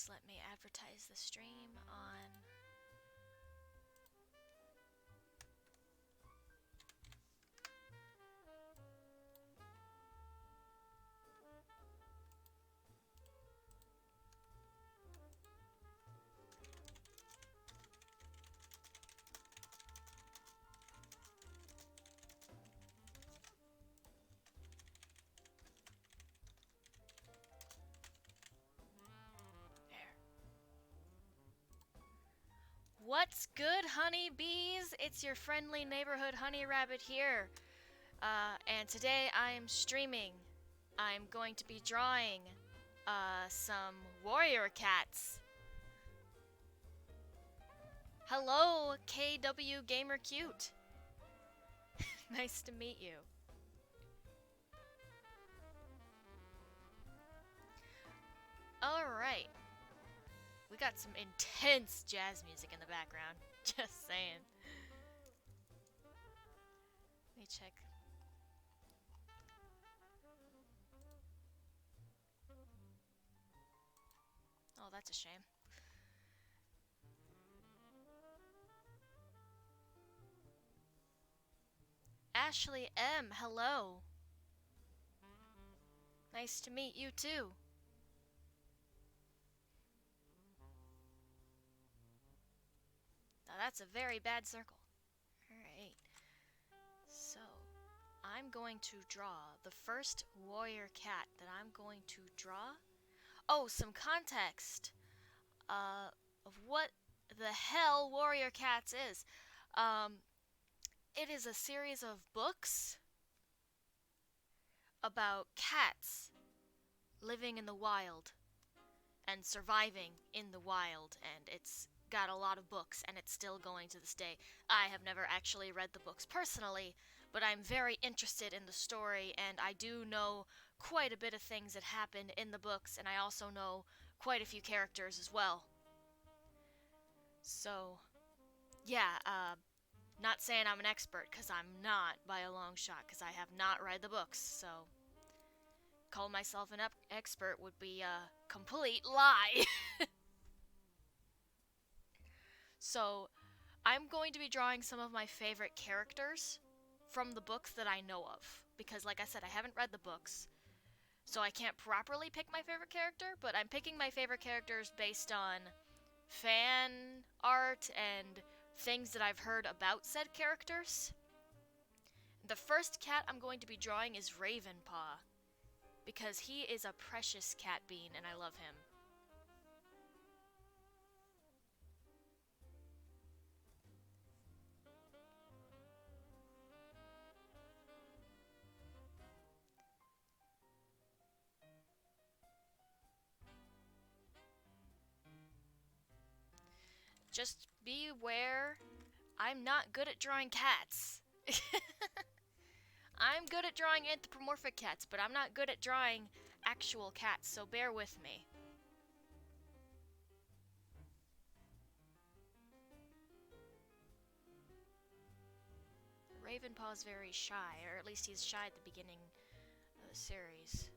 Just let me advertise the stream on. There. What's good, honeybees? It's your friendly neighborhood honey rabbit here. And today I am streaming. I'm going to be drawing some warrior cats. Hello, KW Gamer Cute. Nice to meet you. Alright. We got some intense jazz music in the background. Just saying. Let me check. Oh, that's a shame. Ashley M, hello. Nice to meet you too. Now that's a very bad circle. Alright. So, I'm going to draw the first warrior cat that I'm going to draw. Oh, some context of what the hell Warrior Cats is. It is a series of books about cats living in the wild and surviving in the wild, and it's got a lot of books, and it's still going to this day. I have never actually read the books personally, but I'm very interested in the story, and I do know quite a bit of things that happen in the books, and I also know quite a few characters as well. So, yeah, not saying I'm an expert, because I'm not by a long shot, because I have not read the books, so call myself an expert would be a complete lie. So, I'm going to be drawing some of my favorite characters from the books that I know of, because like I said, I haven't read the books, so I can't properly pick my favorite character, but I'm picking my favorite characters based on fan art and things that I've heard about said characters. The first cat I'm going to be drawing is Ravenpaw, because he is a precious cat bean and I love him. Just beware, I'm not good at drawing cats. I'm good at drawing anthropomorphic cats, but I'm not good at drawing actual cats, so bear with me. Ravenpaw's very shy, or at least he's shy at the beginning of the series.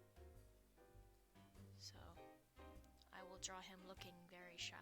So, I will draw him looking very shy.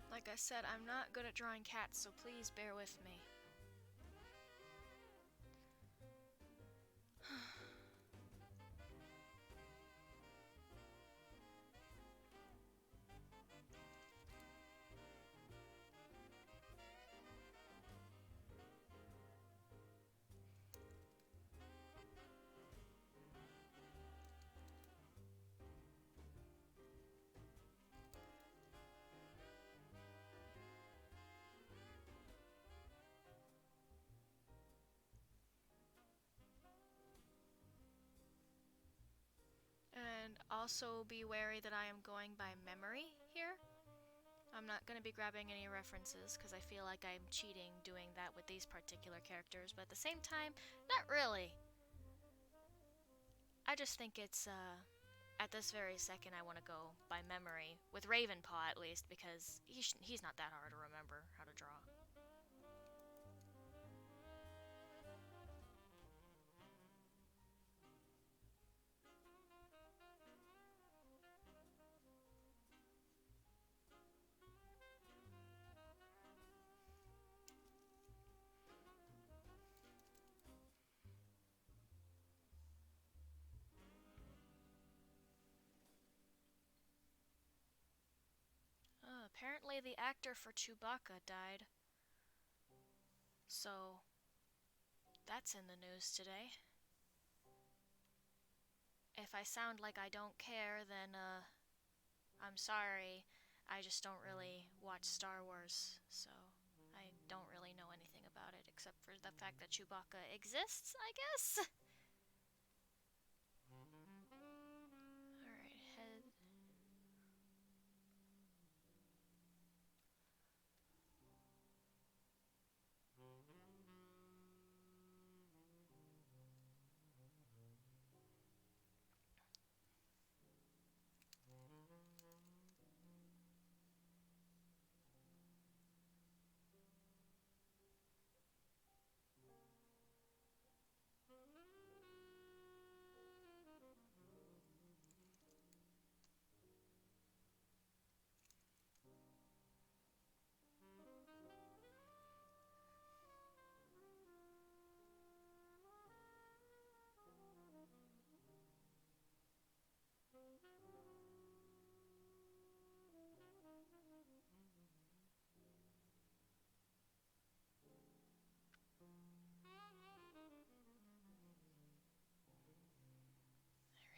Like I said, I'm not good at drawing cats, so please bear with me. also be wary that I am going by memory here. I'm not going to be grabbing any references because I feel like I'm cheating doing that with these particular characters, but at the same time, not really. I just think it's, at this very second I want to go by memory, with Ravenpaw at least, because he's not that hard to remember how to draw. Apparently the actor for Chewbacca died. So, that's in the news today. If I sound like I don't care, then, I'm sorry. I just don't really watch Star Wars, so I don't really know anything about it except for the fact that Chewbacca exists, I guess? Alright, head.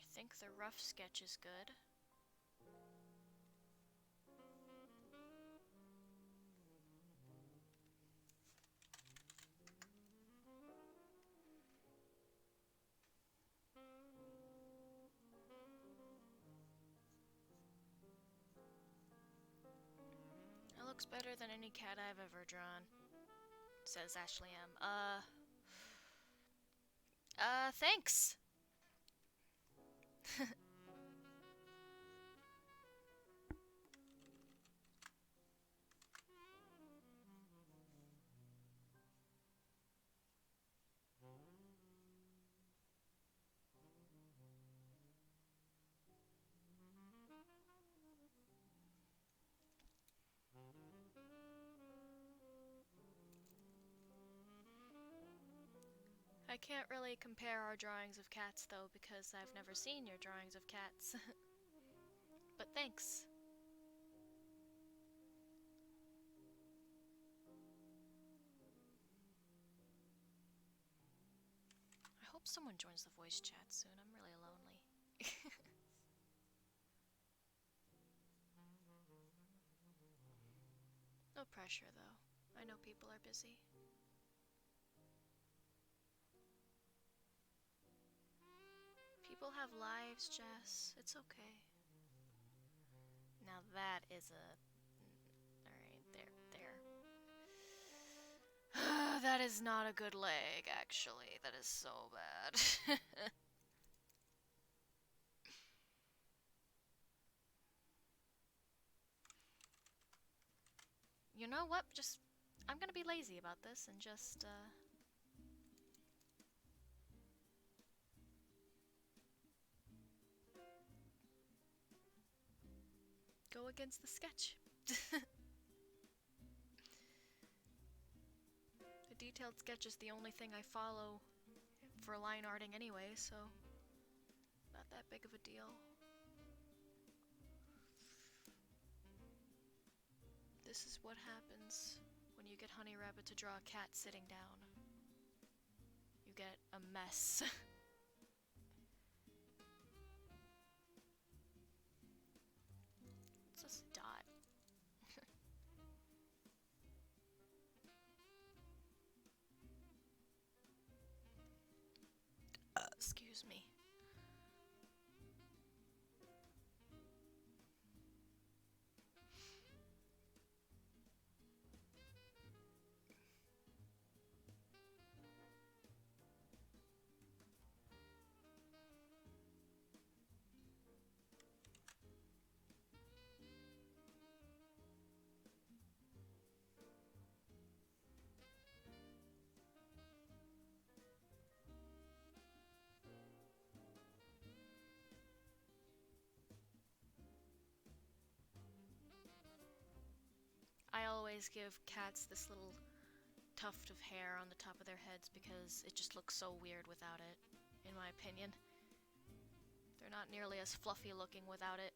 I think the rough sketch is good. It looks better than any cat I've ever drawn, says Ashley M. Thanks! I can't really compare our drawings of cats, though, because I've never seen your drawings of cats. But thanks. I hope someone joins the voice chat soon. I'm really lonely. No pressure, though. I know people are busy. People have lives, Jess. It's okay. Now that is a... Alright, there. That is not a good leg, actually. That is so bad. You know what? I'm gonna be lazy about this and just, go against the sketch. The detailed sketch is the only thing I follow for line arting anyway, so not that big of a deal. This is what happens when you get Honey Rabbit to draw a cat sitting down. You get a mess. It's just a dot. Excuse me. always give cats this little tuft of hair on the top of their heads because it just looks so weird without it, in my opinion. They're not nearly as fluffy looking without it.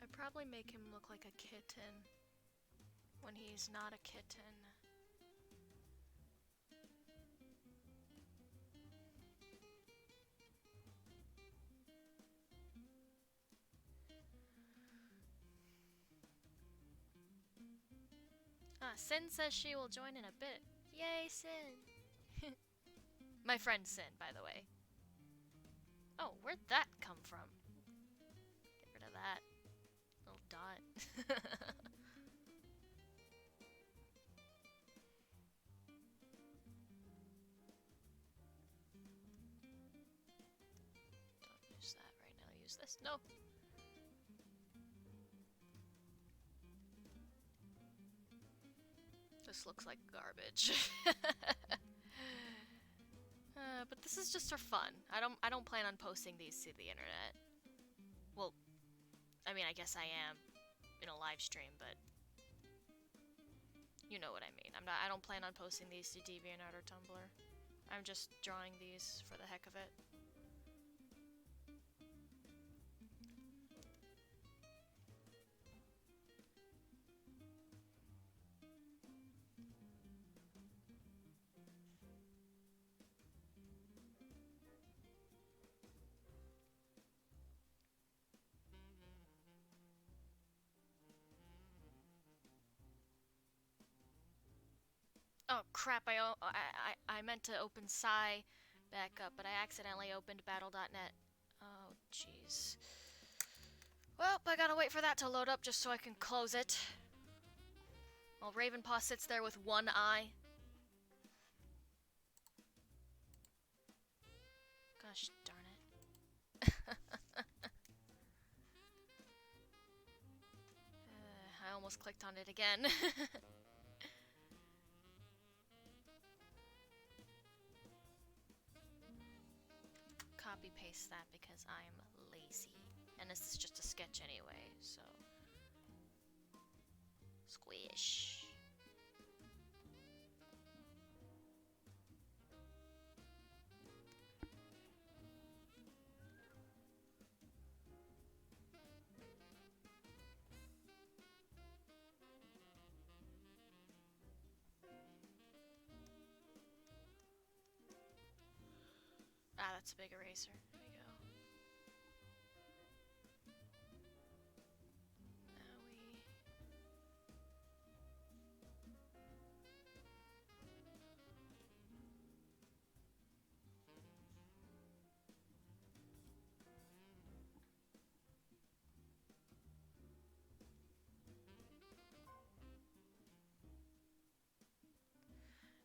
I'd probably make him look like a kitten when he's not a kitten. Ah, Sin says she will join in a bit. Yay, Sin! My friend Sin, by the way. Oh, where'd that come from? Get rid of that little dot. Don't use that right now. Use this. No. This looks like garbage. But this is just for fun. I don't plan on posting these to the internet. Well, I mean, I guess I am in a live stream, but you know what I mean. I don't plan on posting these to DeviantArt or Tumblr. I'm just drawing these for the heck of it. Oh crap, I meant to open Psy back up, but I accidentally opened battle.net. Oh jeez. Well, I gotta wait for that to load up just so I can close it. While Ravenpaw sits there with one eye. Gosh darn it. I almost clicked on it again. Copy paste that because I'm lazy. And this is just a sketch anyway, so. Squish. Ah, that's a big eraser. There we go. Now we...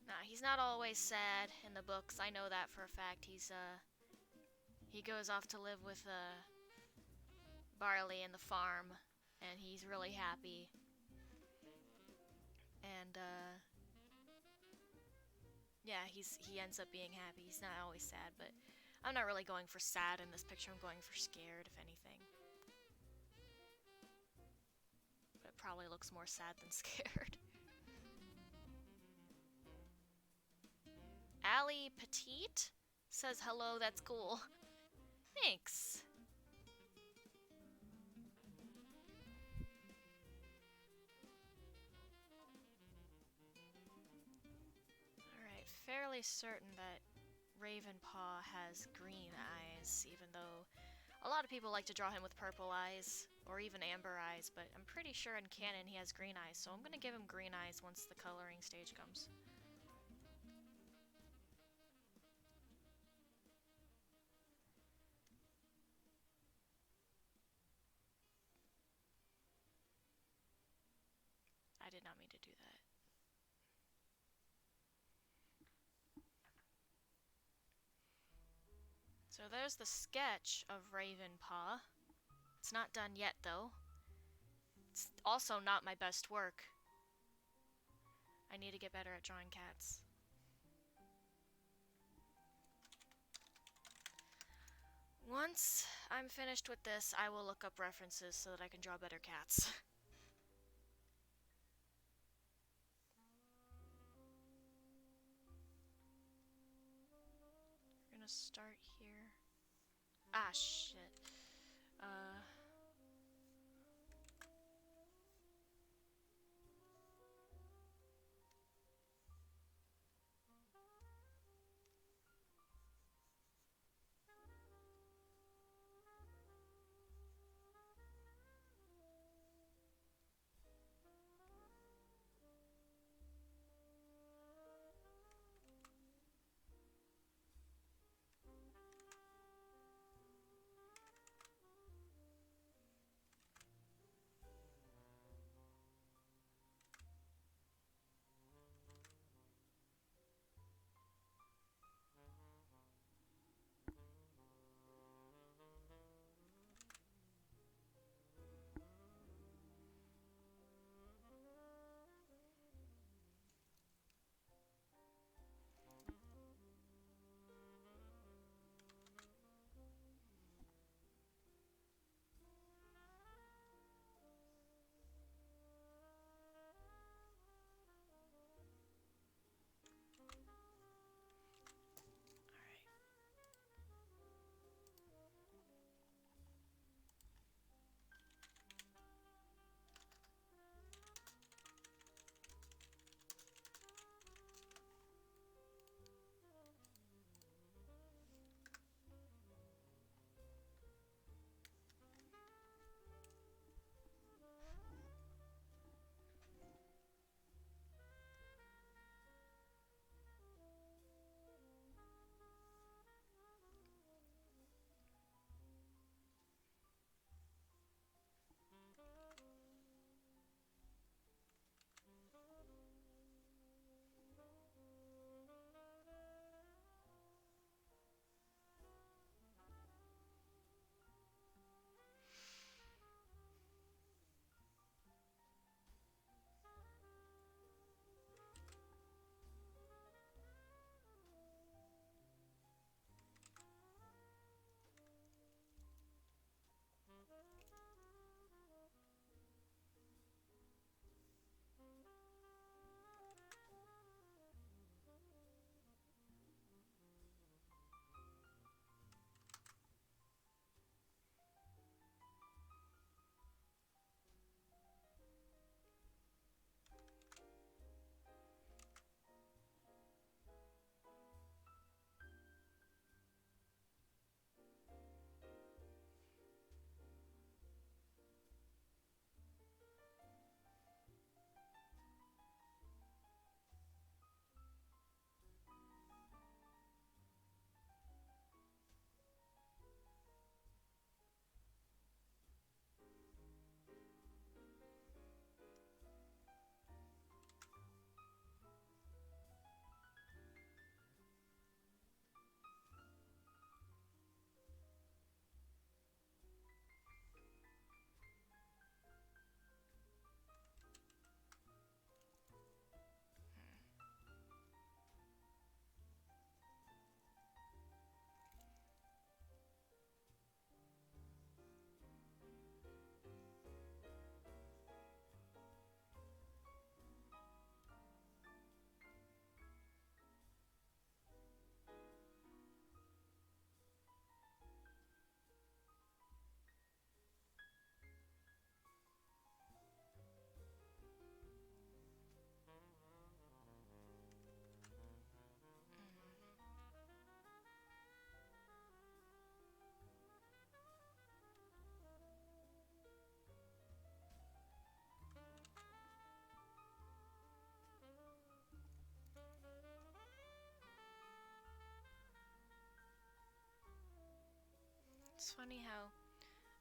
Nah, he's not always sad in the books. I know that for a fact. He goes off to live with, Barley in the farm, and he's really happy. And, yeah, he ends up being happy. He's not always sad, but I'm not really going for sad in this picture. I'm going for scared, if anything. But it probably looks more sad than scared. Ali Petite says hello, that's cool. Thanks. Alright, fairly certain that Ravenpaw has green eyes, even though a lot of people like to draw him with purple eyes, or even amber eyes, but I'm pretty sure in canon he has green eyes, so I'm gonna give him green eyes once the coloring stage comes. I did not mean to do that. So there's the sketch of Ravenpaw. It's not done yet, though. It's also not my best work. I need to get better at drawing cats. Once I'm finished with this, I will look up references so that I can draw better cats. We're gonna start here. Ah, shit. It's funny how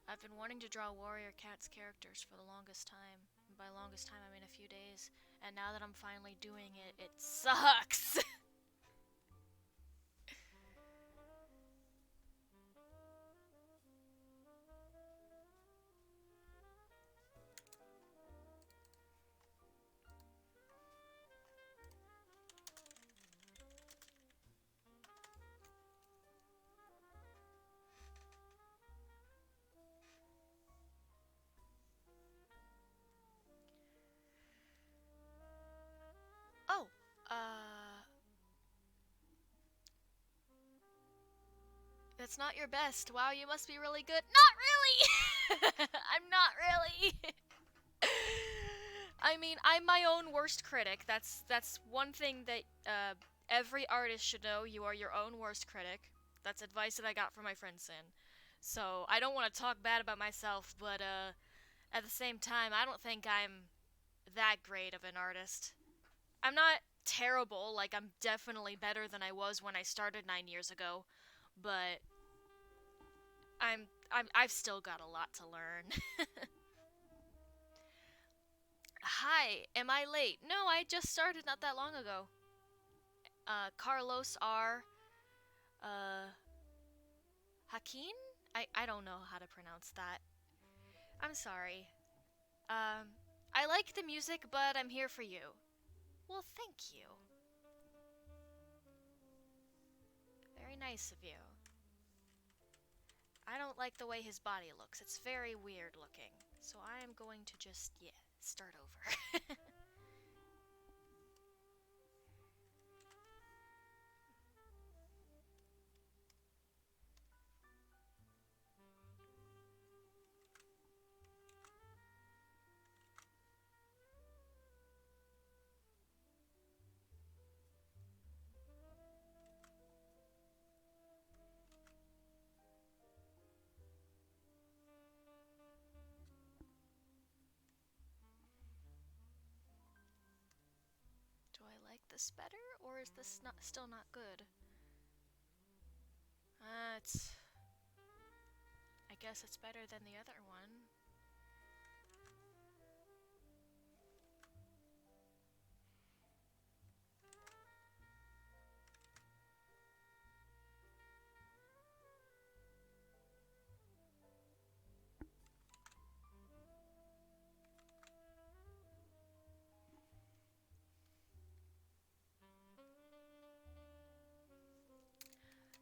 I've been wanting to draw Warrior Cat's characters for the longest time. And by longest time, I mean a few days. And now that I'm finally doing it, it sucks! Uh, that's not your best. Wow, you must be really good. Not really! I'm not really. I mean, I'm my own worst critic. That's one thing that every artist should know. You are your own worst critic. That's advice that I got from my friend Sin. So I don't want to talk bad about myself, but at the same time, I don't think I'm that great of an artist. I'm not terrible. Like I'm definitely better than I was when I started 9 years ago, but I've still got a lot to learn. Hi, am I late? No, I just started not that long ago. Carlos R. Uh, Hakin? I don't know how to pronounce that. I'm sorry. Um, I like the music, but I'm here for you. Well, thank you. Very nice of you. I don't like the way his body looks. It's very weird looking. So I am going to just, yeah, start over. Do I like this better, or is this not still not good? It's... I guess it's better than the other one.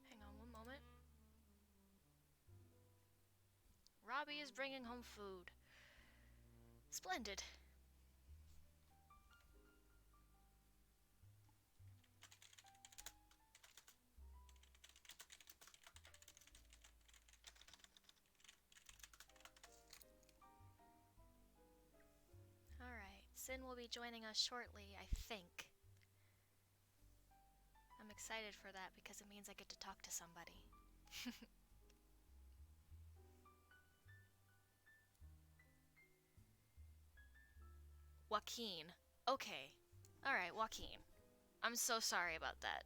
Hang on one moment. Robbie is bringing home food. Splendid. Alright, Sin will be joining us shortly, I think. I'm excited for that because it means I get to talk to somebody. Joaquin. Okay. Alright, Joaquin. I'm so sorry about that.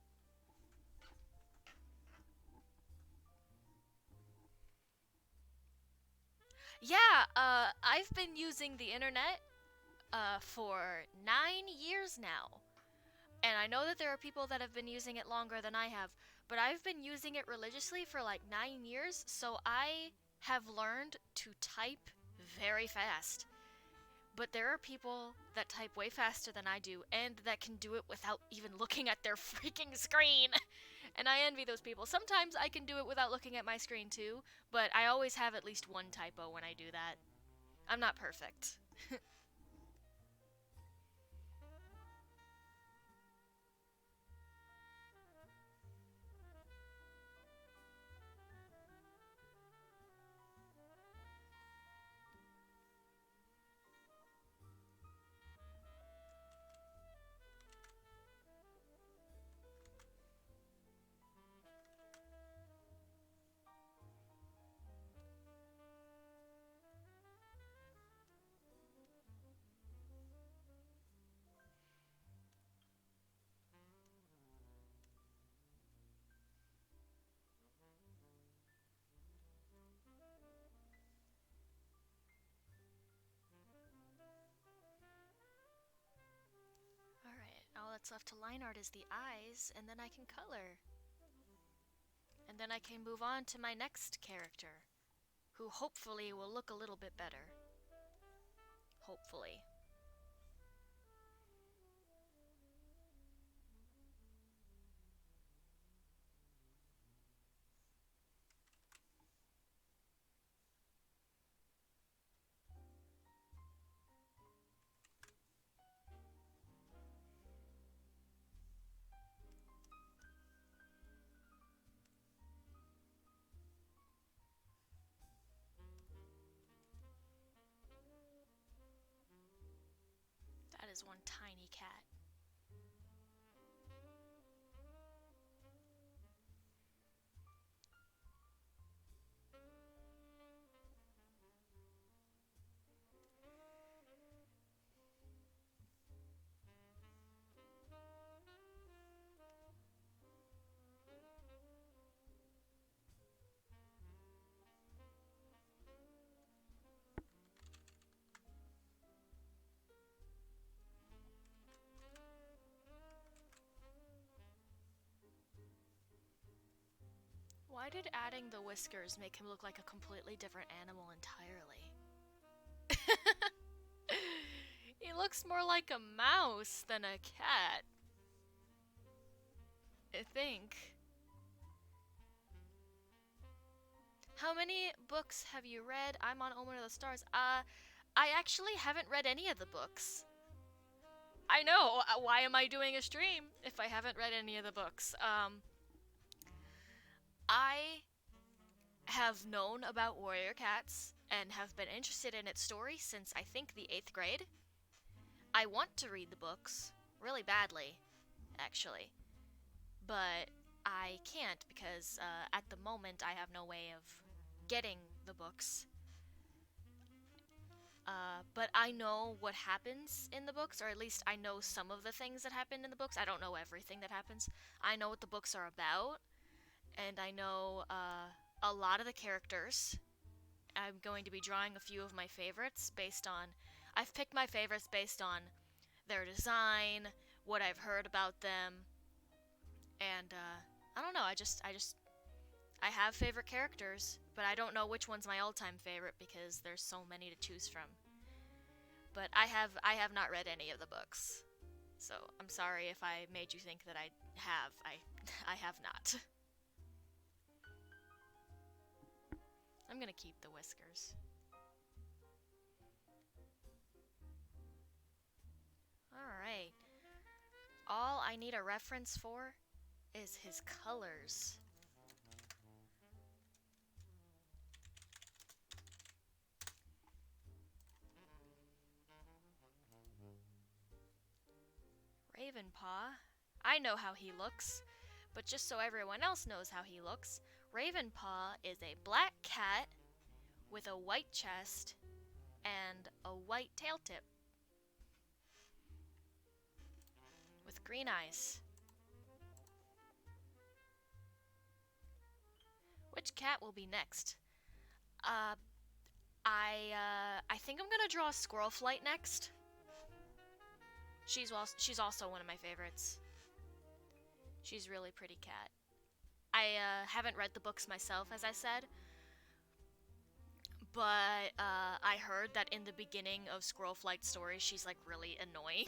Yeah, I've been using the internet, for 9 years now. And I know that there are people that have been using it longer than I have, but I've been using it religiously for like 9 years, so I have learned to type very fast. But there are people that type way faster than I do, and that can do it without even looking at their freaking screen. And I envy those people. Sometimes I can do it without looking at my screen too, but I always have at least one typo when I do that. I'm not perfect. Alright, all that's left to line art is the eyes, and then I can color. And then I can move on to my next character, who hopefully will look a little bit better. Hopefully. is one tiny cat. Why did adding the whiskers make him look like a completely different animal entirely? He looks more like a mouse than a cat, I think. How many books have you read? I'm on Omen of the Stars. I actually haven't read any of the books. I know. Why am I doing a stream if I haven't read any of the books? I have known about Warrior Cats and have been interested in its story since I think the 8th grade. I want to read the books really badly, actually, but I can't because at the moment I have no way of getting the books. But I know what happens in the books, or at least I know some of the things that happen in the books. I don't know everything that happens. I know what the books are about, and I know a lot of the characters. I'm going to be drawing a few of my favorites based on. I've picked my favorites based on their design, what I've heard about them, and I don't know. I have favorite characters, but I don't know which one's my all-time favorite because there's so many to choose from. But I have not read any of the books, so I'm sorry if I made you think that I have. I have not. I'm gonna keep the whiskers. Alright. All I need a reference for is his colors. Ravenpaw. I know how he looks, but just so everyone else knows how he looks, Ravenpaw is a black cat with a white chest and a white tail tip with green eyes. Which cat will be next? I think I'm gonna draw Squirrel Flight next. She's also one of my favorites. She's really pretty cat. I haven't read the books myself, as I said, but I heard that in the beginning of Squirrel Flight's story, she's like really annoying.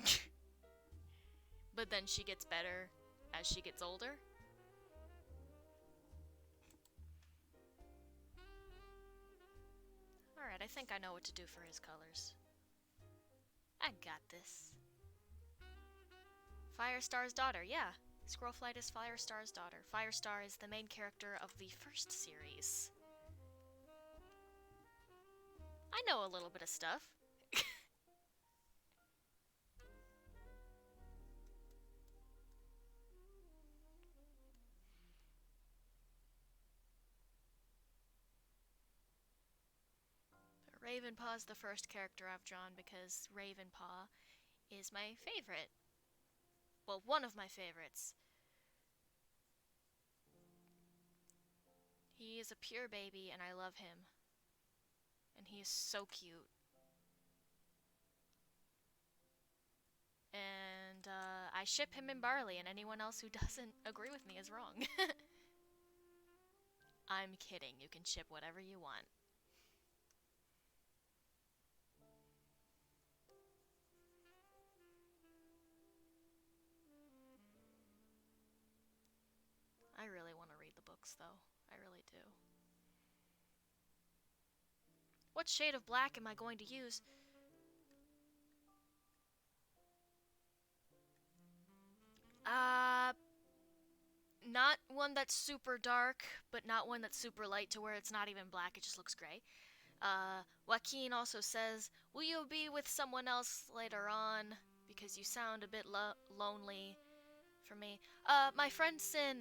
But then she gets better as she gets older. Alright, I think I know what to do for his colors. I got this. Firestar's daughter, yeah. Squirrel Flight is Firestar's daughter. Firestar is the main character of the first series. I know a little bit of stuff. Ravenpaw's the first character I've drawn because Ravenpaw is my favorite. Well, one of my favorites. He is a pure baby and I love him. And he is so cute. And I ship him in Barley, and anyone else who doesn't agree with me is wrong. I'm kidding, you can ship whatever you want. I really want to read the books, though. I really do. What shade of black am I going to use? Not one that's super dark, but not one that's super light to where it's not even black, it just looks gray. Joaquin also says, will you be with someone else later on? because you sound a bit lonely for me. My friend Sin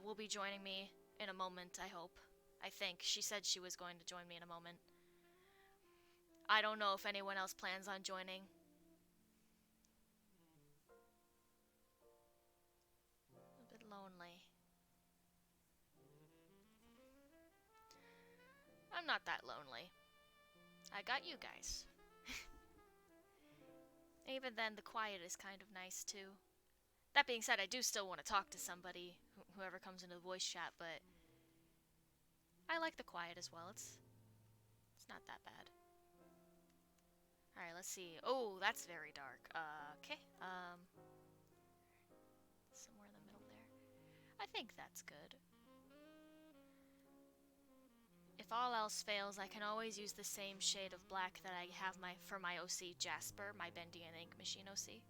will be joining me in a moment, I hope. I think. She said she was going to join me in a moment. I don't know if anyone else plans on joining. A bit lonely. I'm not that lonely. I got you guys. Even then, the quiet is kind of nice too. That being said, I do still want to talk to somebody, whoever comes into the voice chat, but I like the quiet as well. It's not that bad. Alright, let's see. Oh, that's very dark. Okay. Somewhere in the middle there. I think that's good. If all else fails, I can always use the same shade of black that I have for my OC Jasper, my Bendy and Ink Machine OC.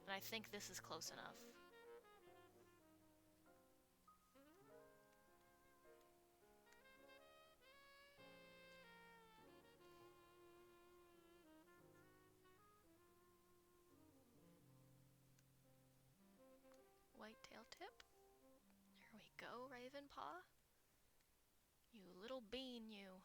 And I think this is close enough. Whitetail tip. There we go, Ravenpaw. You little bean, you.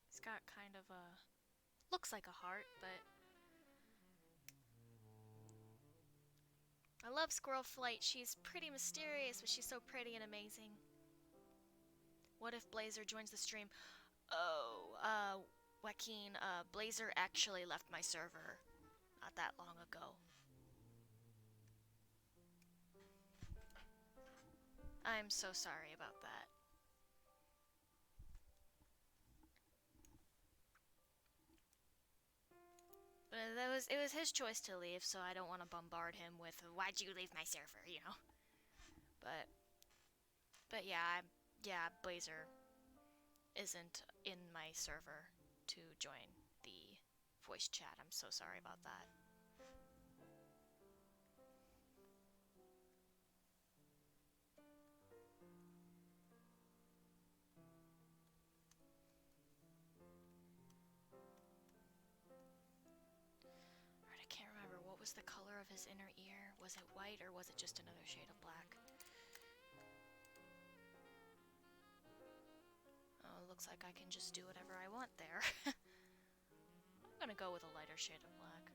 It's got kind of a... looks like a heart, but... I love Squirrel Flight. She's pretty mysterious, but she's so pretty and amazing. What if Blazer joins the stream? Oh, Joaquin, Blazer actually left my server not that long ago. I'm so sorry about that. But it was his choice to leave, so I don't want to bombard him with why'd you leave my server, you know. But yeah, Blazer isn't in my server to join the voice chat. I'm so sorry about that. Alright, I can't remember. What was the color of his inner ear? Was it white or was it just another shade of black? Oh, it looks like I can just do whatever I want there. I'm gonna go with a lighter shade of black.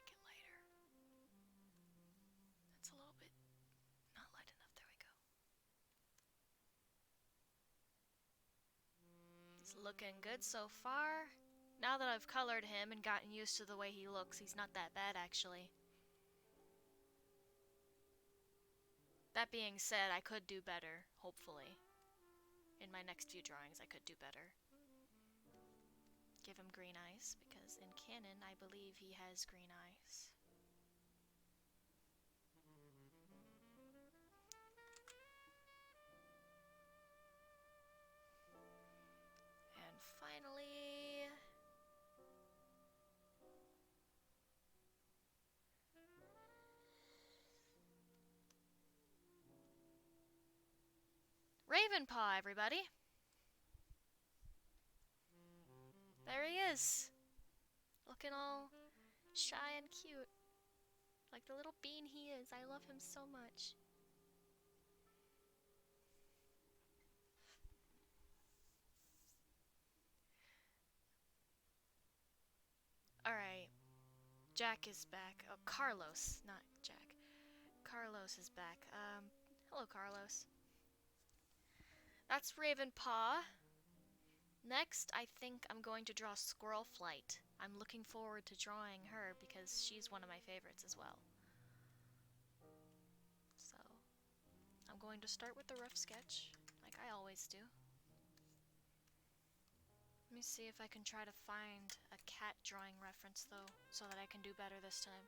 Make it lighter. That's a little bit not light enough. There we go. It's looking good so far. Now that I've colored him and gotten used to the way he looks, he's not that bad actually. That being said, I could do better, hopefully. In my next few drawings, I could do better. Give him green eyes, because in canon, I believe he has green eyes. And finally... Ravenpaw, everybody! There he is! Looking all shy and cute. Like the little bean he is. I love him so much. Alright. Jack is back. Oh, Carlos, not Jack. Carlos is back. Hello, Carlos. That's Ravenpaw. Next, I think I'm going to draw Squirrel Flight. I'm looking forward to drawing her because she's one of my favorites as well. So, I'm going to start with the rough sketch, like I always do. Let me see if I can try to find a cat drawing reference though, so that I can do better this time.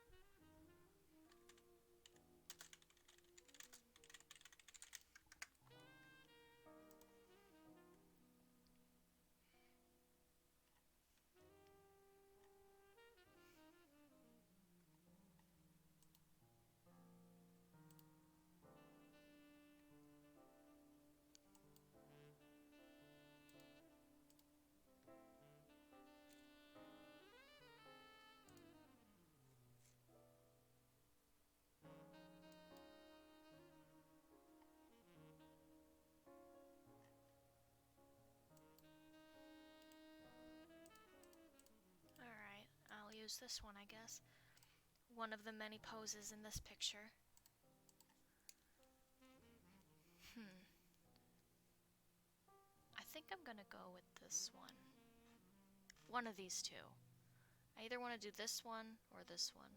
Alright, I'll use this one, I guess. One of the many poses in this picture. I think I'm gonna go with this one. One of these two. I either want to do this one or this one.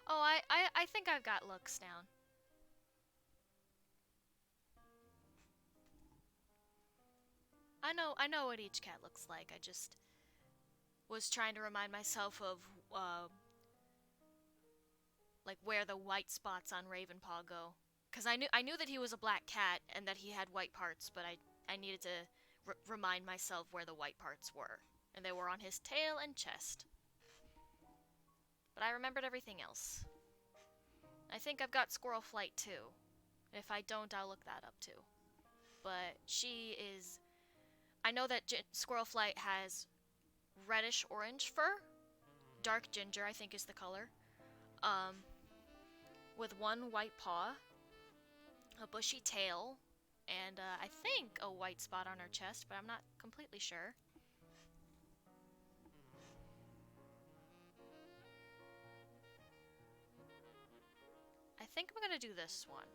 Oh, I think I've got looks down. I know what each cat looks like. I just was trying to remind myself of like where the white spots on Ravenpaw go, because I knew that he was a black cat and that he had white parts, but I needed to remind myself where the white parts were, and they were on his tail and chest. But I remembered everything else. I think I've got Squirrel Flight too. If I don't, I'll look that up too. But she is. I know that Squirrel Flight has reddish orange fur. Dark ginger, I think, is the color. With one white paw, a bushy tail, and I think a white spot on her chest, but I'm not completely sure. I think I'm gonna do this one.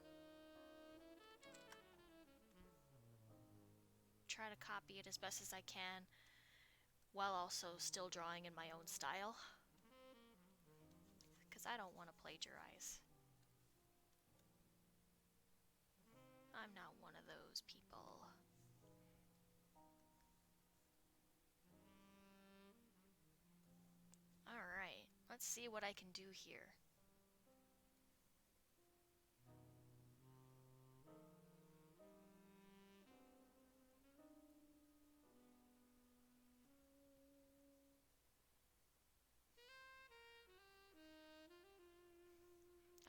Try to copy it as best as I can, while also still drawing in my own style. Because I don't want to plagiarize. I'm not one of those people. Alright, let's see what I can do here.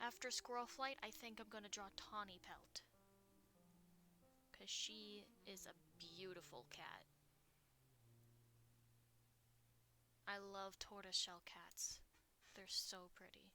After Squirrel Flight, I think I'm gonna draw Tawny Pelt. Because she is a beautiful cat. I love tortoiseshell cats. They're so pretty.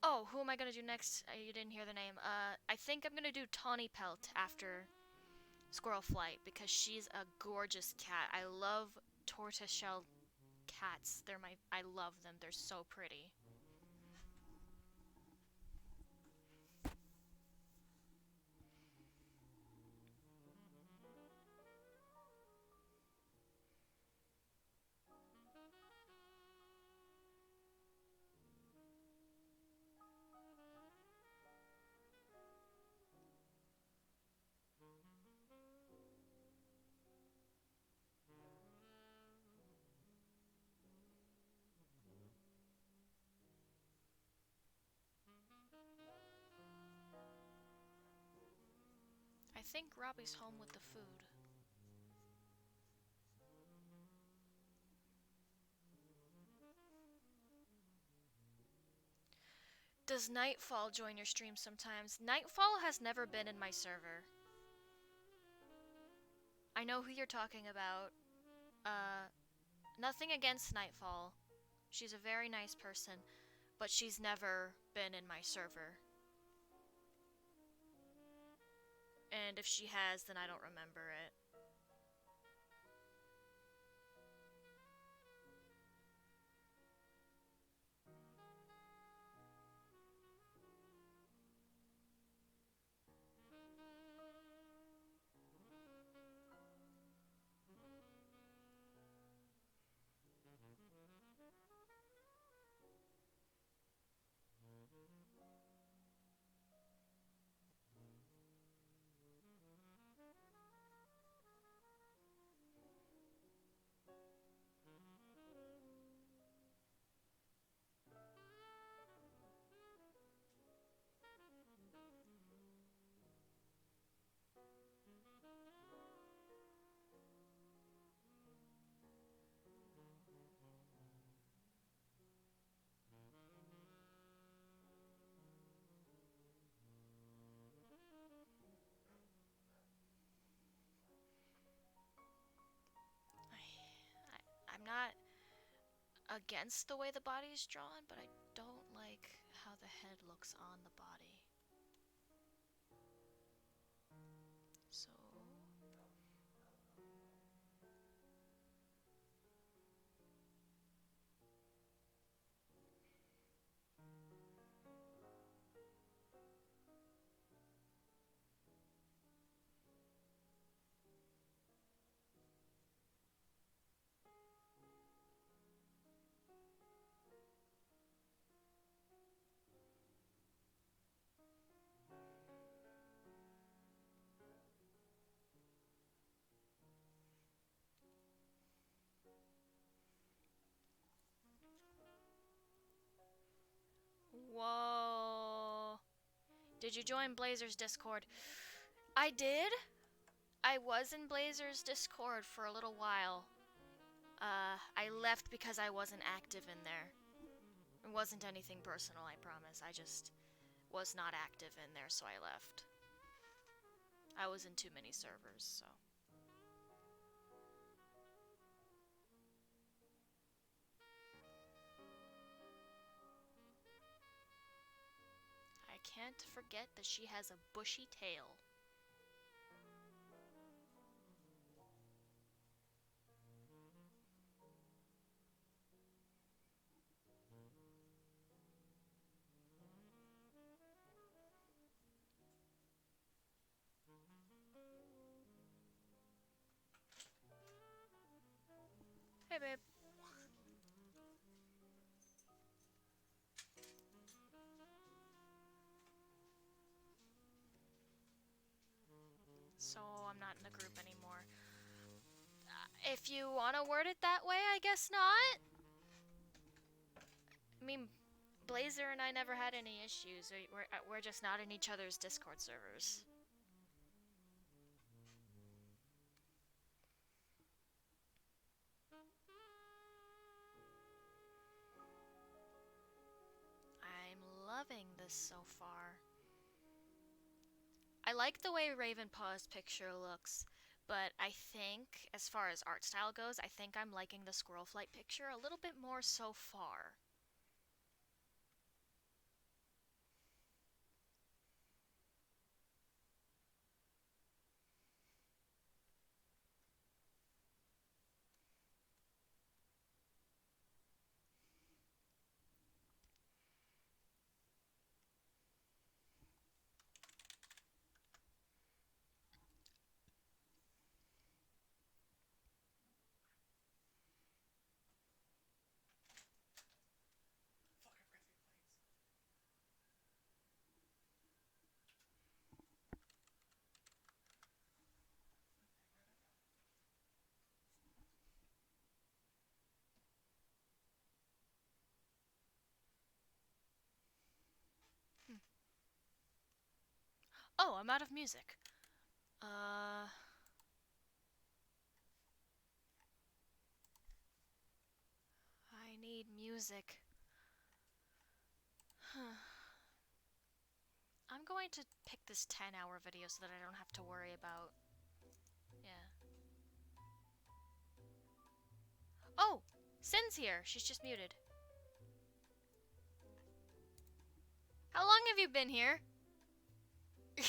Oh, who am I gonna do next? You didn't hear the name. I think I'm gonna do Tawny Pelt after Squirrel Flight because she's a gorgeous cat. I love tortoiseshell cats. I love them. They're so pretty. think Robbie's home with the food. Does Nightfall join your stream sometimes? Nightfall has never been in my server. I know who you're talking about. Nothing against Nightfall. She's a very nice person, but she's never been in my server. And if she has, then I don't remember it. I'm not against the way the body is drawn, but I don't like how the head looks on the body. So... Whoa. Did you join Blazer's Discord? I did. I was in Blazer's Discord for a little while. I left because I wasn't active in there. It wasn't anything personal, I promise. I just was not active in there, so I left. I was in too many servers, so... I can't forget that she has a bushy tail. Hey, babe. So I'm not in the group anymore. If you want to word it that way, I guess not. I mean, Blazer and I never had any issues. We're just not in each other's Discord servers. I'm loving this so far. I like the way Ravenpaw's picture looks, but I think, as far as art style goes, I think I'm liking the Squirrel Flight picture a little bit more so far. Oh, I'm out of music. Uh, I need music. I'm going to pick this 10-hour video so that I don't have to worry about. Yeah. Oh! Sin's here. She's just muted. How long have you been here? I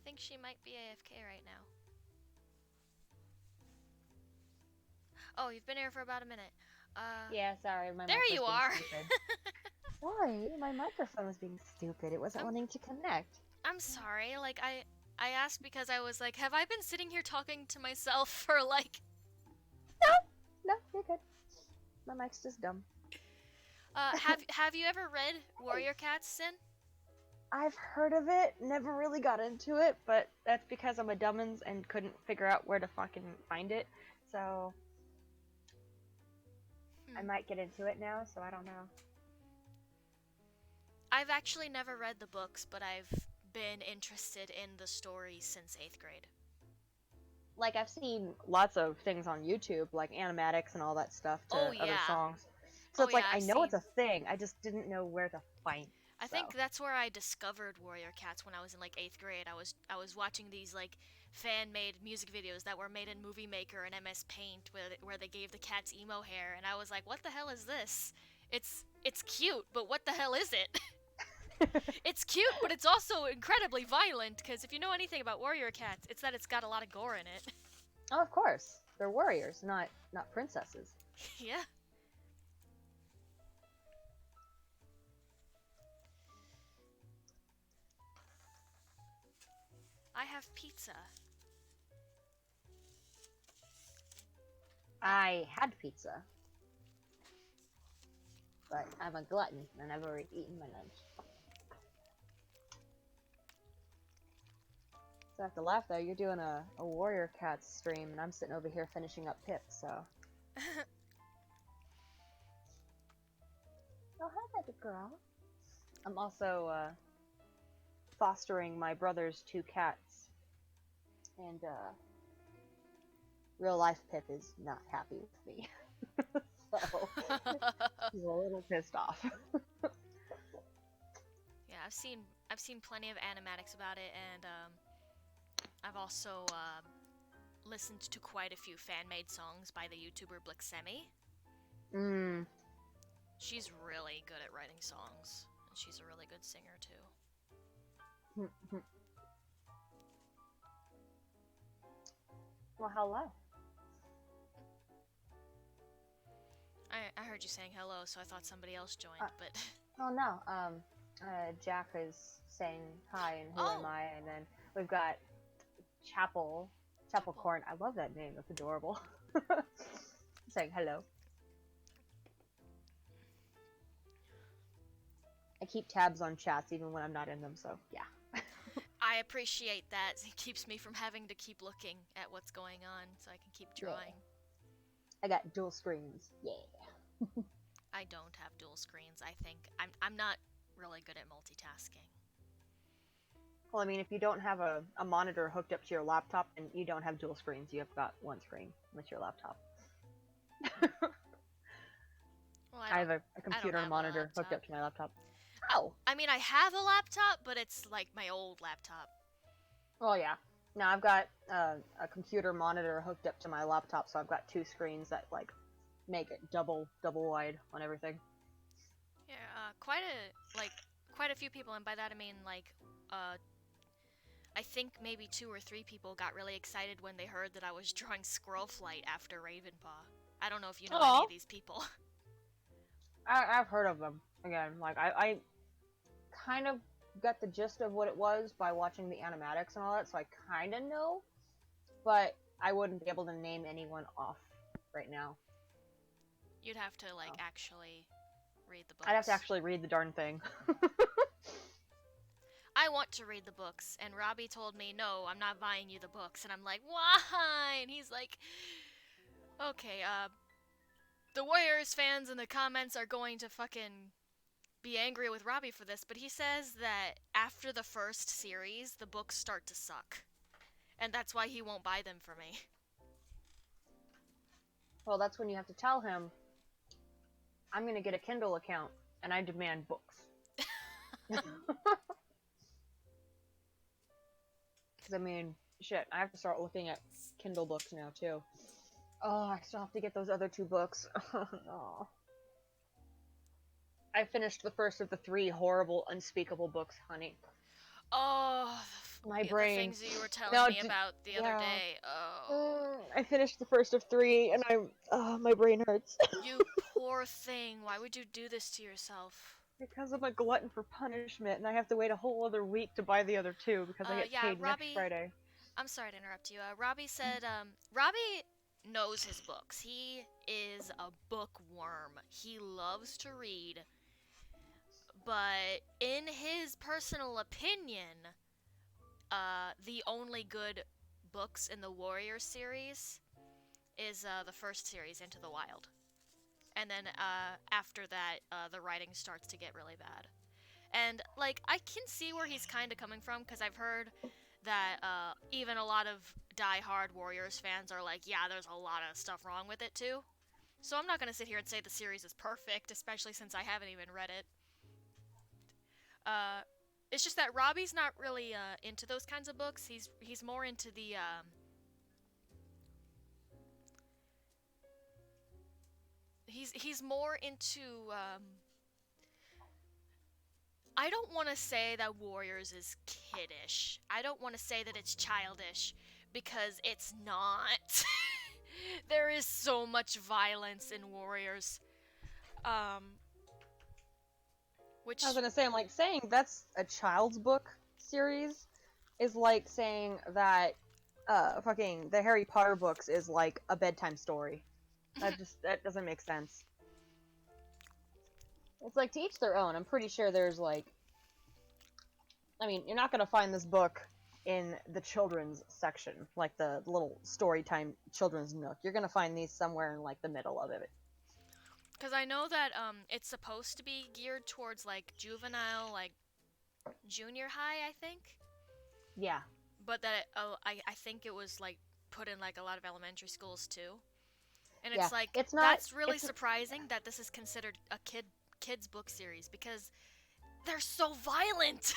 think she might be AFK right now. Oh, you've been here for about a minute. Yeah, sorry, my There mic was you being are! stupid. Sorry, my microphone was being stupid. It wasn't I'm, wanting to connect. I'm sorry, like, I asked because I was like, have I been sitting here talking to myself for like... No, you're good. My mic's just dumb. Have you ever read Warrior Cats, Sin? I've heard of it, never really got into it, but that's because I'm a dumbins and couldn't figure out where to fucking find it. So I might get into it now, so I don't know. I've actually never read the books, but I've been interested in the story since 8th grade. Like, I've seen lots of things on YouTube, like animatics and all that stuff to Oh, other yeah. songs. So Oh, it's like, yeah, I I've know it's seen- a thing, I just didn't know where to find it. I think that's where I discovered Warrior Cats when I was in like 8th grade. I was watching these like fan-made music videos that were made in Movie Maker and MS Paint where they gave the cats emo hair, and I was like, what the hell is this? It's cute, but what the hell is it? It's cute, but it's also incredibly violent, because if you know anything about Warrior Cats, it's that it's got a lot of gore in it. Oh, of course. They're warriors, not princesses. Yeah. I have pizza. I had pizza. But I'm a glutton, and I've already eaten my lunch. So I have to laugh though, you're doing a Warrior Cats stream, and I'm sitting over here finishing up Pip, so... Oh, hi, baby girl. I'm also, fostering my brother's 2 cats. And, real life Pip is not happy with me. So, he's a little pissed off. Yeah, I've seen plenty of animatics about it, and I've also listened to quite a few fan-made songs by the YouTuber Blixemi. Mmm. She's really good at writing songs, and she's a really good singer too. Well, hello. I heard you saying hello, so I thought somebody else joined, but... Oh no, Jack is saying hi and who am I, and then we've got Chapel Corn. I love that name, that's adorable. Saying hello. I keep tabs on chats even when I'm not in them, so yeah. I appreciate that. It keeps me from having to keep looking at what's going on, so I can keep drawing. Yeah. I got dual screens. Yeah. I don't have dual screens, I think. I'm not really good at multitasking. Well, I mean, if you don't have a monitor hooked up to your laptop, and you don't have dual screens, you have got one screen with your laptop. Well, I have a computer and monitor hooked up to my laptop. Oh! I mean, I have a laptop, but it's like my old laptop. Well, yeah. Now I've got a computer monitor hooked up to my laptop, so I've got 2 screens that, like, make it double wide on everything. Yeah, quite a few people, and by that I mean, like, I think maybe 2 or 3 people got really excited when they heard that I was drawing Squirrel Flight after Ravenpaw. I don't know if you know any of these people. I've heard of them. Again, like, I kind of got the gist of what it was by watching the animatics and all that, so I kind of know, but I wouldn't be able to name anyone off right now. You'd have to, like, actually read the books. I'd have to actually read the darn thing. I want to read the books, and Robbie told me, no, I'm not buying you the books, and I'm like, why? And he's like, okay, the Warriors fans in the comments are going to fucking be angry with Robbie for this, but he says that after the first series, the books start to suck. And that's why he won't buy them for me. Well, that's when you have to tell him, I'm gonna get a Kindle account, and I demand books. Because, I mean, shit, I have to start looking at Kindle books now, too. Oh, I still have to get those other 2 books. Oh. I finished the first of the 3 horrible, unspeakable books, honey. Oh, My the brain. things that you were telling No, me about the other yeah. day. Oh. I finished the first of 3, and my brain hurts. You poor thing. Why would you do this to yourself? Because I'm a glutton for punishment, and I have to wait a whole other week to buy the other 2, because I get Yeah, paid next Robbie, Friday. I'm sorry to interrupt you. Robbie said, Robbie knows his books. He is a bookworm. He loves to read. But in his personal opinion, the only good books in the Warrior series is the first series, Into the Wild. And then after that, the writing starts to get really bad. And, like, I can see where he's kind of coming from, because I've heard that even a lot of die-hard Warriors fans are like, yeah, there's a lot of stuff wrong with it, too. So I'm not going to sit here and say the series is perfect, especially since I haven't even read it. It's just that Robbie's not really into those kinds of books. He's more into the he's more into I don't want to say that Warriors is kiddish. I don't want to say that it's childish, because it's not. There is so much violence in Warriors. Which I was gonna say, I'm like, saying that's a child's book series is like saying that fucking the Harry Potter books is like a bedtime story. That doesn't make sense. It's like, to each their own. I'm pretty sure there's like, I mean, you're not gonna find this book in the children's section, like the little story time children's nook. You're gonna find these somewhere in like the middle of it. because I know that it's supposed to be geared towards like juvenile, like junior high, I think. Yeah. But that I think it was like put in like a lot of elementary schools too. And Yeah. it's like It's not. that's really It's surprising that this is considered a kids book series, because they're so violent.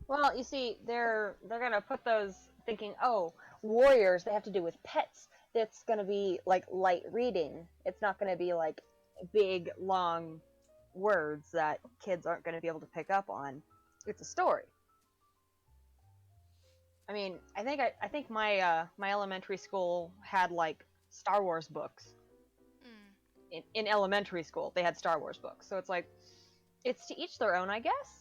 Well, you see, they're gonna put those thinking, oh, warriors, they have to do with pets. That's gonna be like light reading. It's not gonna be like big, long words that kids aren't gonna be able to pick up on. It's a story. I mean, I think my elementary school had like Star Wars books. Mm. In elementary school, they had Star Wars books. So it's like, it's to each their own, I guess.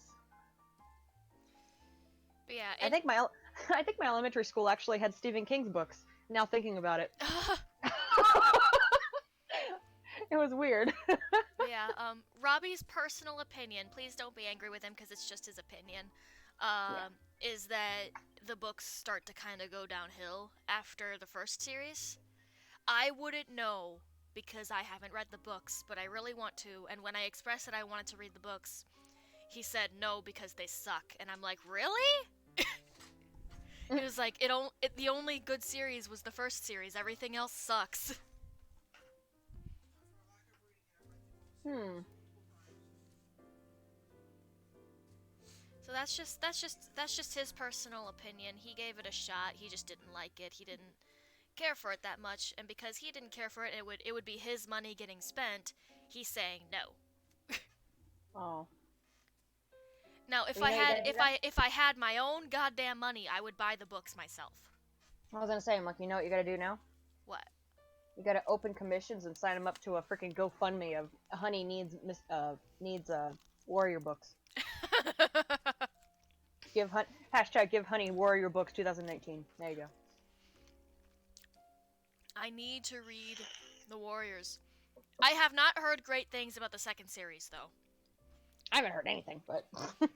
But yeah, I think my elementary school actually had Stephen King's books. Now thinking about it, it was weird. yeah, Robbie's personal opinion, please don't be angry with him because it's just his opinion, is that the books start to kind of go downhill after the first series. I wouldn't know because I haven't read the books, but I really want to, and when I expressed that I wanted to read the books, he said no because they suck, and I'm like, really? He was like, the only good series was the first series, everything else sucks. Hmm. So that's just his personal opinion. He gave it a shot. He just didn't like it. He didn't care for it that much, and because he didn't care for it, it would be his money getting spent. He's saying no. Oh. Now, if You I know you had gotta do if that? I had my own goddamn money, I would buy the books myself. I was gonna say, I'm like, you know what you gotta do now? What? You gotta open commissions and sign them up to a freaking GoFundMe of Honey needs warrior books. Hashtag give Honey warrior books 2019. There you go. I need to read The Warriors. I have not heard great things about the second series though. I haven't heard anything, but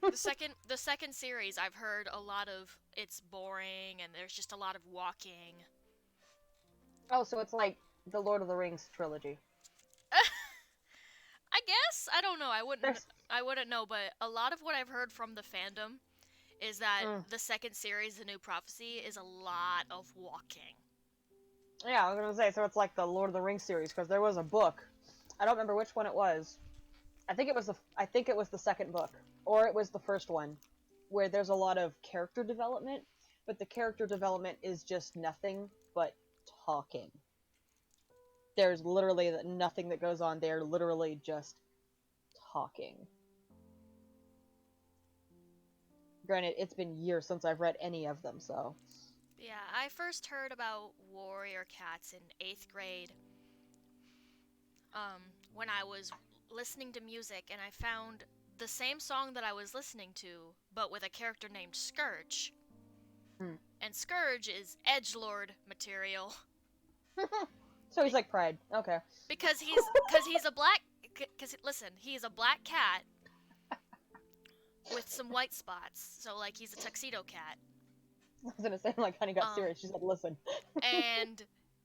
The second series, I've heard a lot of it's boring and there's just a lot of walking. oh, so it's like the Lord of the Rings trilogy. I guess. guess I don't know. There's I wouldn't know, but a lot of what I've heard from the fandom is that mm. the second series, The New Prophecy, is a lot of walking. Yeah, I was gonna say, so it's like the Lord of the Rings series, because there was a book. I don't remember which one it was. I think it was the second book, or it was the first one, where there's a lot of character development, but the character development is just nothing but talking. There's literally nothing that goes on. They're literally just talking. Granted, it's been years since I've read any of them, so. Yeah, I first heard about warrior cats in 8th grade. When I was listening to music and I found the same song that I was listening to, but with a character named Scourge. Hmm. And Scourge is edgelord material. So he's like Pride. Okay. Because he's a black. Because listen, he's a black cat with some white spots. So like he's a tuxedo cat. I was gonna say, like, Honey got serious. She's like, listen. And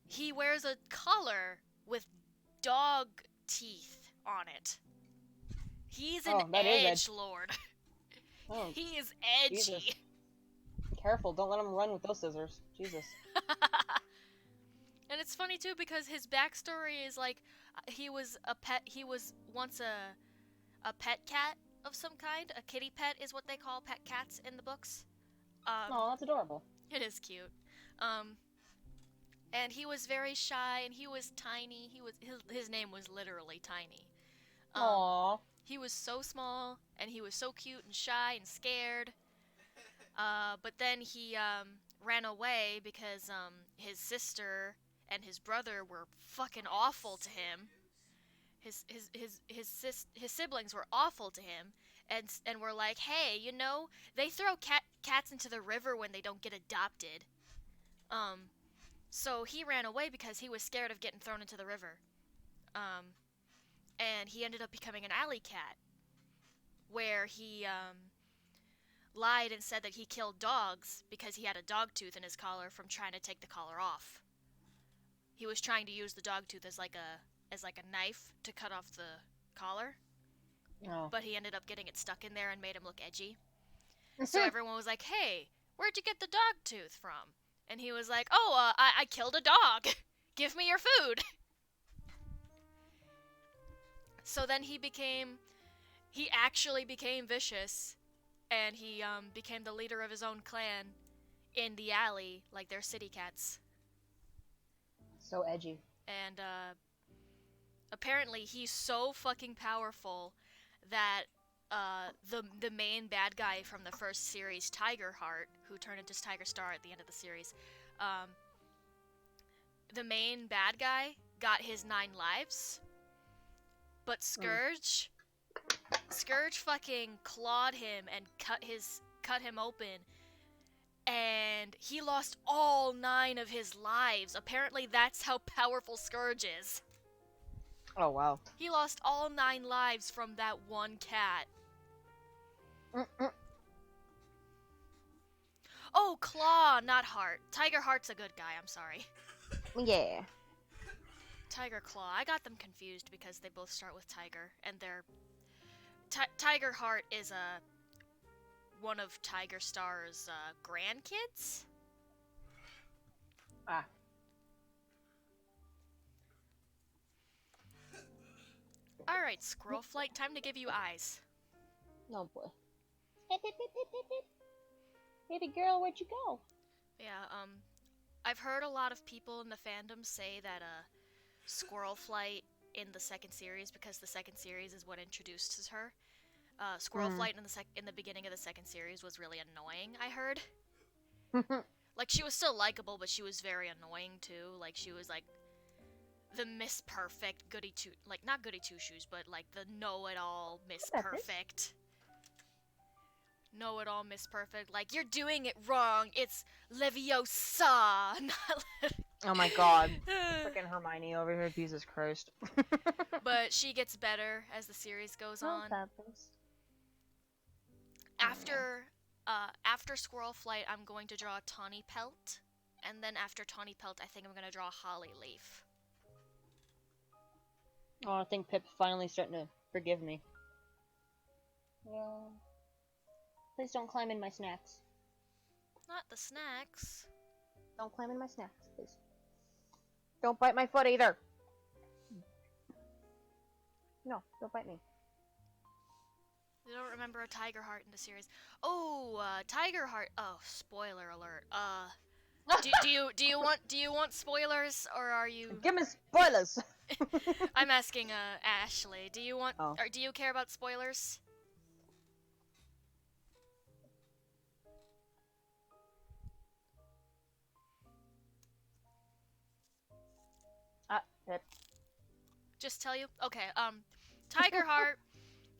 he wears a collar with dog teeth on it. He's an edgelord. Oh, he is edgy. Jesus. Careful, don't let him run with those scissors. Jesus. And it's funny too because his backstory is like he was once a pet cat of some kind. A kitty pet is what they call pet cats in the books. Oh, that's adorable. It is cute. And he was very shy and he was tiny. His name was literally Tiny. Aww. He was so small and he was so cute and shy and scared. But then he ran away because his sister and his brother were fucking awful to him. His siblings were awful to him, and were like, hey, you know, they throw cats into the river when they don't get adopted. So he ran away because he was scared of getting thrown into the river. And he ended up becoming an alley cat, where he lied and said that he killed dogs because he had a dog tooth in his collar from trying to take the collar off. He was trying to use the dog tooth as like a knife to cut off the collar. Oh. But he ended up getting it stuck in there and made him look edgy. So everyone was like, hey, where'd you get the dog tooth from? And he was like, oh, I killed a dog. Give me your food. So then he actually became vicious, and he became the leader of his own clan in the alley, like they're city cats. So edgy. And apparently he's so fucking powerful that the main bad guy from the first series, Tiger Heart, who turned into Tiger Star at the end of the series, the main bad guy got his 9 lives, but Scourge fucking clawed him and cut him open, and he lost all 9 of his lives. Apparently that's how powerful Scourge is. Oh, wow. He lost all 9 lives from that one cat. Oh, Claw, not Heart. Tiger Heart's a good guy, I'm sorry. Yeah. Tiger Claw. I got them confused because they both start with Tiger, and they're... Tiger Heart is one of Tiger Star's grandkids? Ah. Alright, Squirrel Flight, time to give you eyes. Oh, boy. Baby girl, where'd you go? Yeah, I've heard a lot of people in the fandom say that, Squirrel Flight in the second series, because the second series is what introduces her. Squirrel Flight in the beginning of the second series was really annoying, I heard. Like, she was still likable, but she was very annoying, too. Like, she was, like, the Miss Perfect goody two... Like, not goody two-shoes, but, like, the know-it-all Miss Perfect. Know-it-all Miss Perfect. Like, you're doing it wrong. It's Leviosa, not Oh my god. Freaking Hermione over here, Jesus Christ. But she gets better as the series goes on. After Squirrel Flight, I'm going to draw Tawny Pelt. And then after Tawny Pelt, I think I'm going to draw Holly Leaf. Oh, I think Pip's finally starting to Forgive me. Yeah. Please don't climb in my snacks. Not the snacks. Don't climb in my snacks, please. Don't bite my foot either. No, don't bite me. I don't remember a Tiger Heart in the series. Oh, Tiger Heart. Oh, spoiler alert. Do you want spoilers, or are you? Give me spoilers. I'm asking Ashley. Do you want? Oh. Or do you care about spoilers? It. Just tell you. Okay. Tiger Heart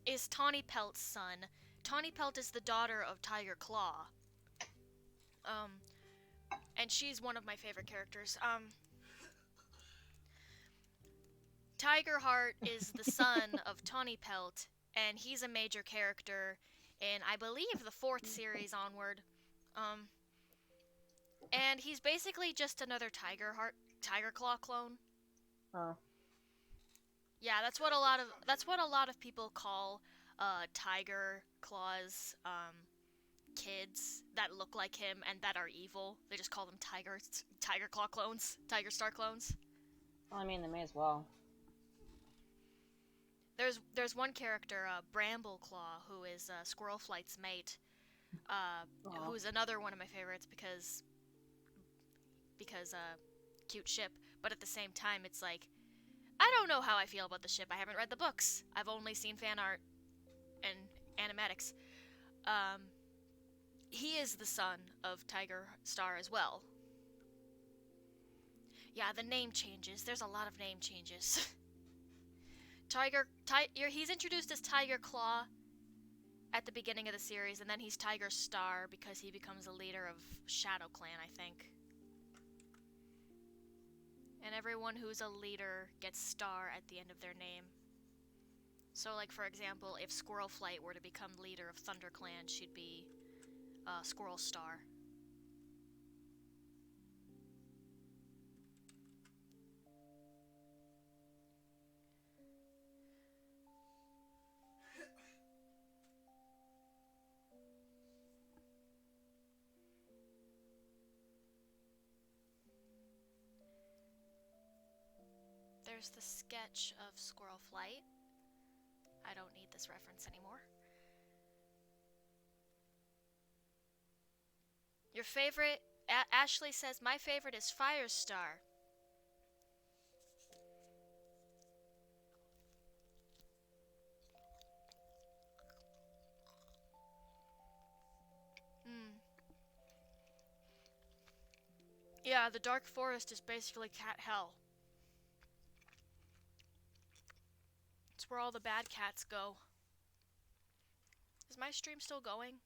is Tawny Pelt's son. Tawny Pelt is the daughter of Tiger Claw. And she's one of my favorite characters. Tiger Heart is the son of Tawny Pelt, and he's a major character in, I believe, the 4th series onward. And he's basically just another Tiger Claw clone. Oh. Yeah, that's what a lot of people call Tiger Claw's kids that look like him and that are evil. They just call them Tiger Claw clones, Tiger Star clones. Well, I mean, they may as well. There's one character, Bramble Claw, who is Squirrel Flight's mate, who's another one of my favorites because cute ship. But at the same time, it's like, I don't know how I feel about the ship. I haven't read the books. I've only seen fan art and animatics. He is the son of Tiger Star as well. Yeah, the name changes. There's a lot of name changes. He's introduced as Tiger Claw at the beginning of the series, and then he's Tiger Star because he becomes a leader of Shadow Clan, I think. And everyone who's a leader gets Star at the end of their name. So, like, for example, if Squirrel Flight were to become leader of Thunder Clan, she'd be Squirrel Star. There's the sketch of Squirrel Flight. I don't need this reference anymore. Your favorite? Ashley says, my favorite is Firestar. Yeah, the Dark Forest is basically cat hell. It's where all the bad cats go. Is my stream still going?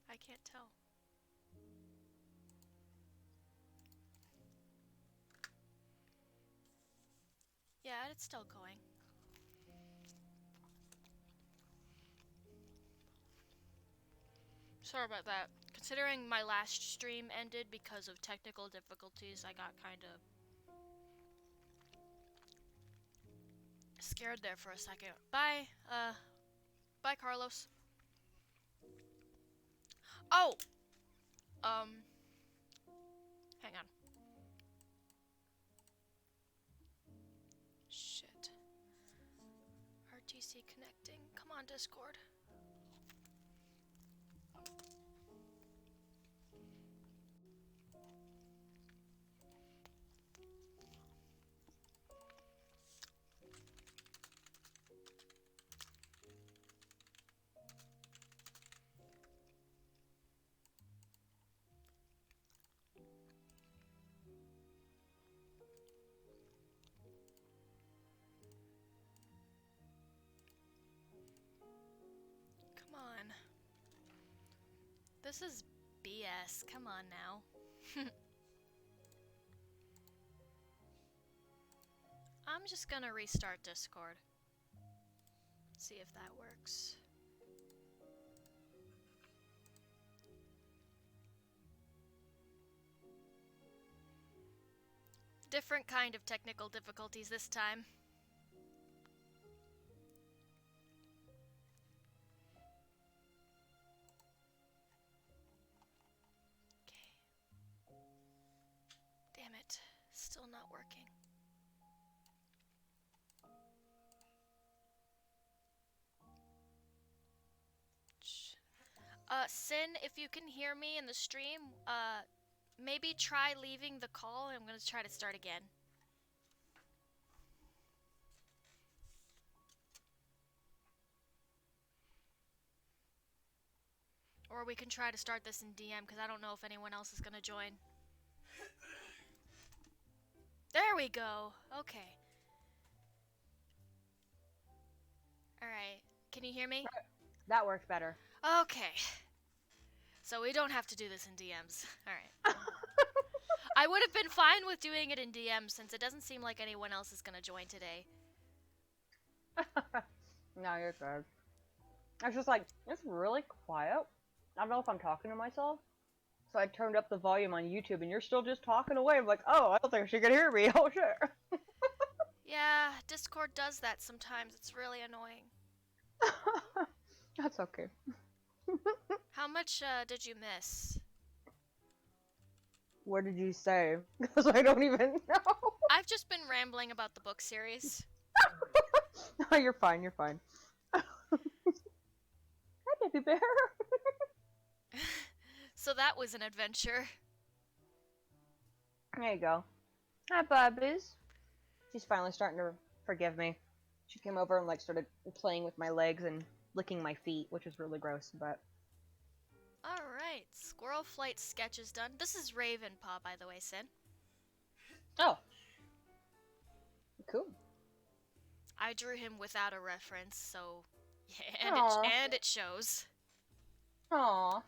I can't tell. Yeah, it's still going. Sorry about that. Considering my last stream ended because of technical difficulties, I got kind of scared there for a second. Bye, bye, Carlos. Oh! Hang on. Shit. RTC connecting. Come on, Discord. Come on. This is BS. Come on now. I'm just gonna restart Discord. See if that works. Different kind of technical difficulties this time. Still not working. Sin, if you can hear me in the stream, maybe try leaving the call and I'm gonna try to start again. Or we can try to start this in DM because I don't know if anyone else is gonna join. There we go. Okay. Alright. Can you hear me? That works better. Okay. So we don't have to do this in DMs. Alright. I would have been fine with doing it in DMs since it doesn't seem like anyone else is gonna join today. No, you're good. I was just like, it's really quiet. I don't know if I'm talking to myself. So I turned up the volume on YouTube and you're still just talking away. I'm like, oh, I don't think she can hear me. Oh, shit. Yeah, Discord does that sometimes. It's really annoying. That's okay. How much did you miss? What did you say? Because I don't even know. I've just been rambling about the book series. No, you're fine, you're fine. Hi, baby bear. So that was an adventure. There you go. Hi, Bubbies. She's finally starting to forgive me. She came over and like started playing with my legs and licking my feet, which was really gross, but... Alright, Squirrel Flight sketch is done. This is Ravenpaw, by the way, Sin. Oh. Cool. I drew him without a reference, so... Yeah, and it shows. Aww.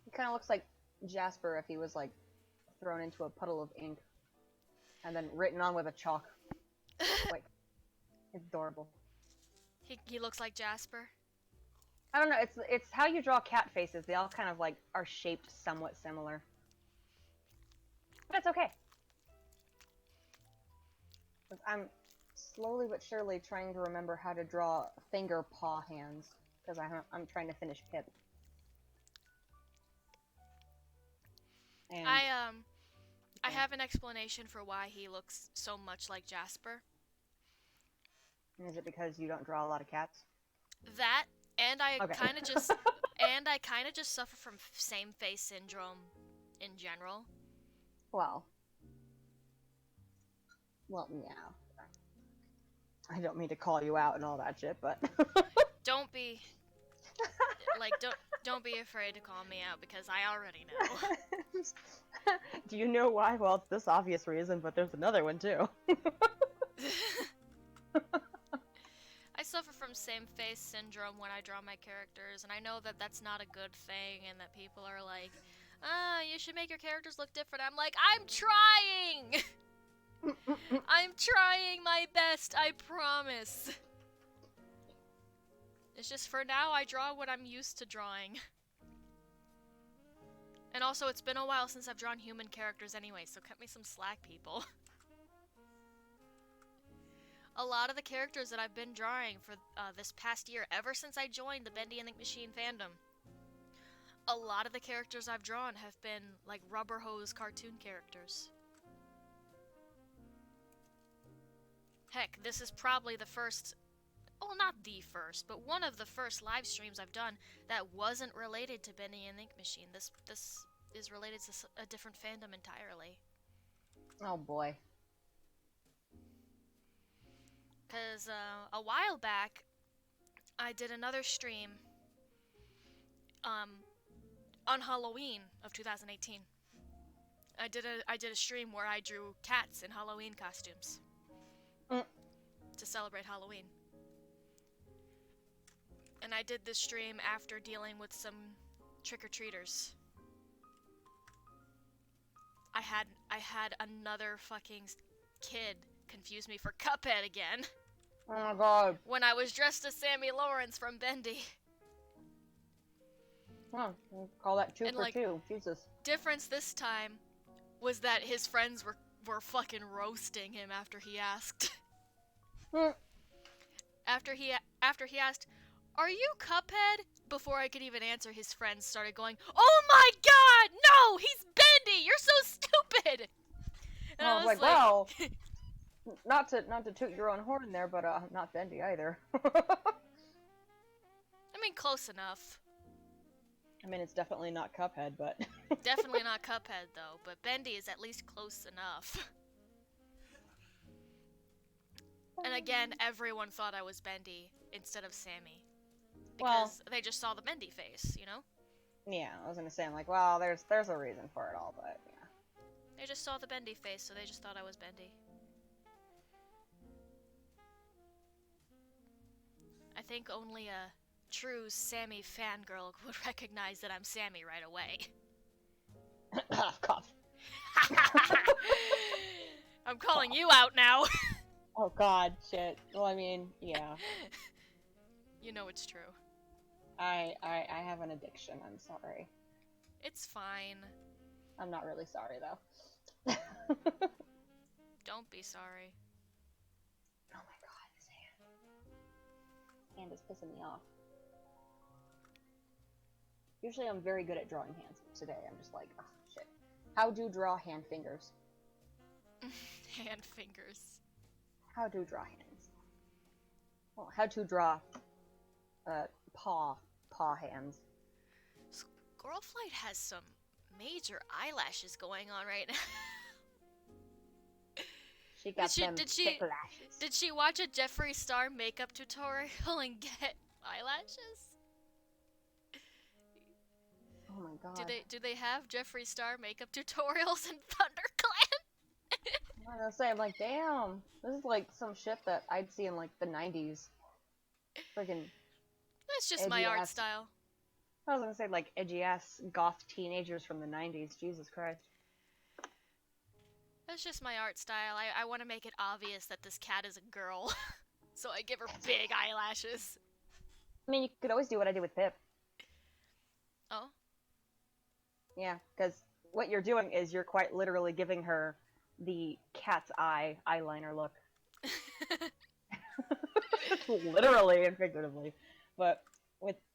He kind of looks like Jasper if he was, like, thrown into a puddle of ink. And then written on with a chalk. Like, adorable. He looks like Jasper. I don't know, it's how you draw cat faces. They all kind of, like, are shaped somewhat similar. But it's okay. I'm slowly but surely trying to remember how to draw finger paw hands. Because I'm trying to finish Pip. And I have an explanation for why he looks so much like Jasper. is it because you don't draw a lot of cats? That, and I Okay. kind of just suffer from same face syndrome in general. Well, yeah. I don't mean to call you out and all that shit, but Don't be don't be afraid to call me out because I already know. Do you know why? Well, it's this obvious reason, but there's another one too. I suffer from same face syndrome when I draw my characters, and I know that that's not a good thing, and that people are like, you should make your characters look different. I'm like, I'm trying! I'm trying my best, I promise. It's just for now, I draw what I'm used to drawing. And also, it's been a while since I've drawn human characters anyway, so cut me some slack, people. A lot of the characters that I've been drawing for this past year, ever since I joined the Bendy and the Machine fandom, a lot of the characters I've drawn have been like Rubber Hose cartoon characters. Heck, this is probably the first, well, not the first, but one of the first live streams I've done that wasn't related to Bendy and the Ink Machine. This is related to a different fandom entirely. Oh boy. Because a while back, I did another stream on Halloween of 2018. I did a stream where I drew cats in Halloween costumes to celebrate Halloween. And I did this stream after dealing with some trick-or-treaters. I had another fucking kid confuse me for Cuphead again. Oh my god. When I was dressed as Sammy Lawrence from Bendy. Huh, we'll call that 2 And, for like, 2. Jesus. Difference this time was that his friends were fucking roasting him after he asked. After he asked, "Are you Cuphead?" Before I could even answer, his friends started going, "Oh my god, no, he's Bendy! You're so stupid!" And I I was was like, like, well, not to toot your own horn there, but not Bendy either. I mean, close enough. I mean, it's definitely not Cuphead, but Definitely not Cuphead though, but Bendy is at least close enough. And again, everyone thought I was Bendy instead of Sammy. well, Because they just saw the Bendy face, you know? yeah, I was gonna say, I'm like, well, there's a reason for it all, but yeah. They just saw the Bendy face, so they just thought I was Bendy. I think only a true Sammy fangirl would recognize that I'm Sammy right away. Cough. I'm calling you out now. Oh God, shit. Well, I mean, yeah. You know it's true. I have an addiction. I'm sorry. It's fine. I'm not really sorry though. Don't be sorry. Oh my God, this hand is pissing me off. Usually I'm very good at drawing hands, but today I'm just like, oh shit. How do draw hand fingers? Hand fingers. How do draw hands? Well, how to draw paw hands. Squirrelflight has some major eyelashes going on right now. She got them did she- thick lashes. Did she watch a Jeffree Star makeup tutorial and get eyelashes? Oh my God. Do they have Jeffree Star makeup tutorials in ThunderClan? I'm gonna say, I'm like, damn, this is like some shit that I'd see in like the 90s. Friggin' That's just my art edgy-ass- style. I was gonna say like edgy ass goth teenagers from the 90s. Jesus Christ. That's just my art style. I want to make it obvious that this cat is a girl. So I give her big eyelashes. I mean, you could always do what I did with Pip. Oh? Yeah, because what you're doing is you're quite literally giving her the cat's eye eyeliner look. Literally and figuratively. But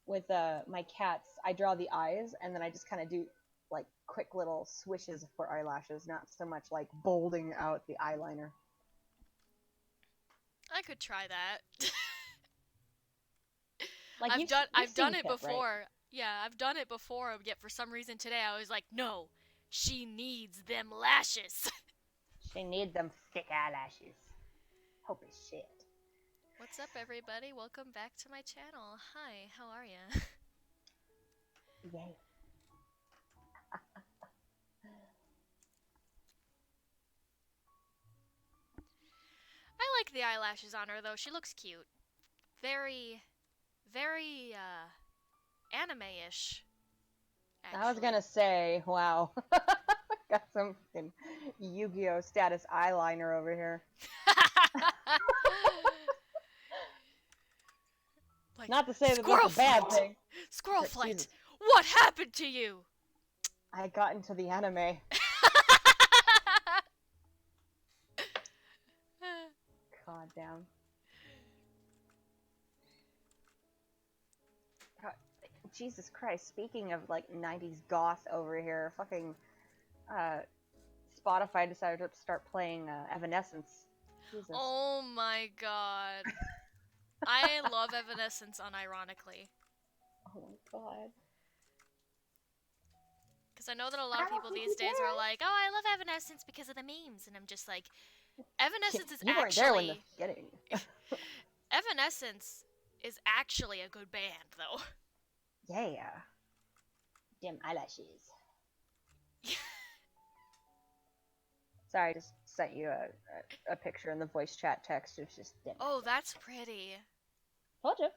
with my cats, I draw the eyes and then I just kind of do like quick little swishes for eyelashes, not so much like bolding out the eyeliner. I could try that. Like I've you've done seen it Pip, right? before. Yeah, I've done it before, yet for some reason today I was like, no, she needs them lashes. She need them thick eyelashes. Hope as shit. What's up, everybody? Welcome back to my channel. Hi, how are ya? Yay. I like the eyelashes on her, though. She looks cute. Very, very, anime-ish. I was gonna say, wow. Got some fucking Yu-Gi-Oh! Status eyeliner over here. Like, Not to say that that's a bad Squirrelflight! thing. Squirrelflight! Jesus. What happened to you? I got into the anime. God damn. God, Jesus Christ, speaking of like 90s goth over here, fucking Spotify decided to start playing Evanescence. Jesus. Oh my god. I love Evanescence unironically. Oh my god. Because I know that a lot of people these days are like, oh, I love Evanescence because of the memes. And I'm just like, Evanescence is You weren't there when the actually... beginning. Evanescence is actually a good band, though. Yeah. Damn eyelashes. Sorry, I just sent you a picture in the voice chat text. It's just damn. Oh, that's pretty. Told you.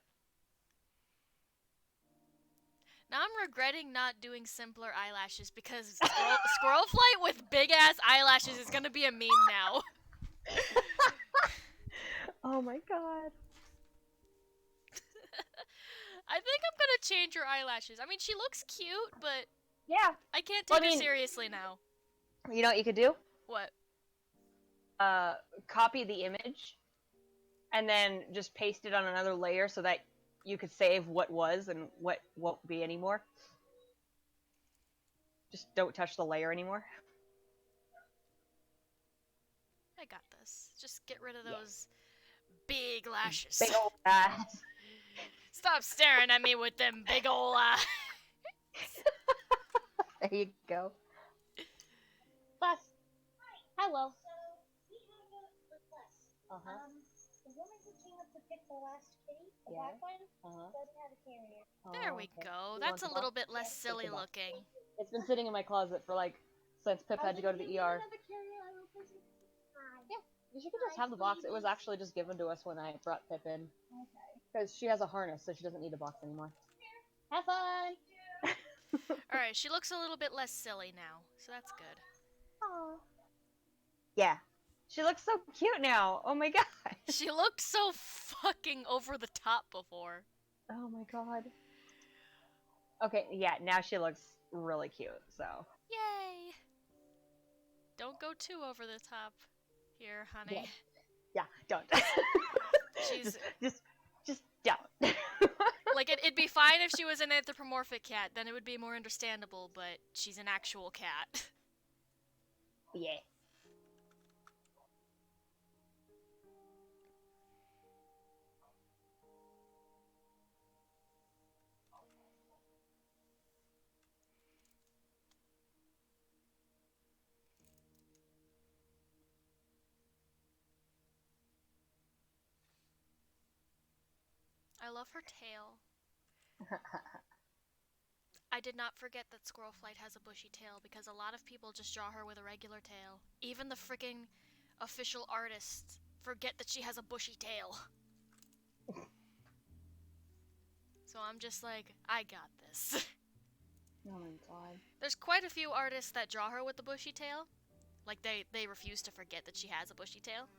Now I'm regretting not doing simpler eyelashes because Squirrelflight with big ass eyelashes is gonna be a meme now. Oh my god. I think I'm gonna change her eyelashes. I mean, she looks cute, but Yeah. I can't Well, take I her mean- seriously now. You know what you could do? What? Copy the image, and then just paste it on another layer so that you could save what was and what won't be anymore. Just don't touch the layer anymore. Yes. Just get rid of Yes. those big lashes. Big old ass. Stop staring at me with them big ol' eyes. There you go. Plus, hello. Uh-huh. The woman who came up to pick the last kitty, the Yeah. black one, Uh-huh. doesn't have a carrier. There we Okay. go. You That's want a the little box? bit less Yes, take silly the box. looking. It's been sitting in my closet for like since Pip had to go to the ER. Yeah, you should just have the box. It was actually just given to us when I brought Pip in. Okay. Because she has a harness, so she doesn't need the box anymore. Have fun! Alright, she looks a little bit less silly now, so that's good. Aww. Yeah. She looks so cute now. Oh my god. She looked so fucking over the top before. Oh my god. Okay, yeah, now she looks really cute, so. Yay! Don't go too over the top here, honey. Yeah, don't. She's just don't. like it'd be fine if she was an anthropomorphic cat, then it would be more understandable, but she's an actual cat. Yeah. I love her tail. I did not forget that Squirrel Flight has a bushy tail because a lot of people just draw her with a regular tail. Even the freaking official artists forget that she has a bushy tail. So I'm just like, I got this. Oh my god. There's quite a few artists that draw her with the bushy tail. Like they refuse to forget that she has a bushy tail.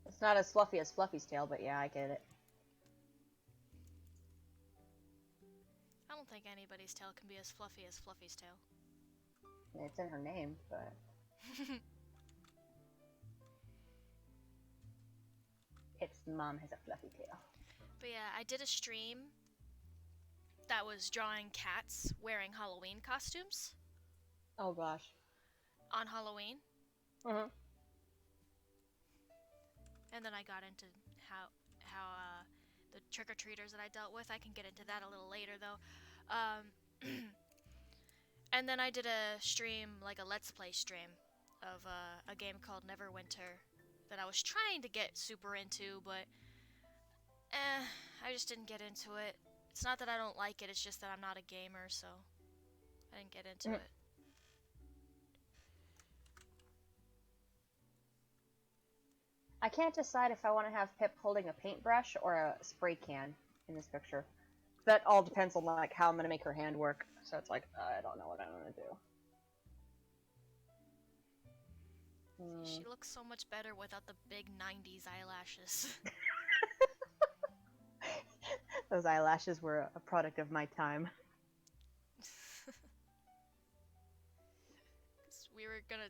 It's not as fluffy as Fluffy's tail, but yeah, I get it. I don't think anybody's tail can be as fluffy as Fluffy's tail. It's in her name, but its mom has a fluffy tail. But yeah, I did a stream that was drawing cats wearing Halloween costumes Oh gosh. on Halloween. Mhm. And then I got into how the trick-or-treaters that I dealt with. I can get into that a little later though. And then I did a stream, like a Let's Play stream, of a game called Neverwinter that I was trying to get super into, but I just didn't get into it. It's not that I don't like it, it's just that I'm not a gamer, so I didn't get into it. I can't decide if I want to have Pip holding a paintbrush or a spray can in this picture. That all depends on like how I'm gonna make her hand work. So it's like I don't know what I'm gonna do. She looks so much better without the big 90s eyelashes. Those eyelashes were a product of my time. We were gonna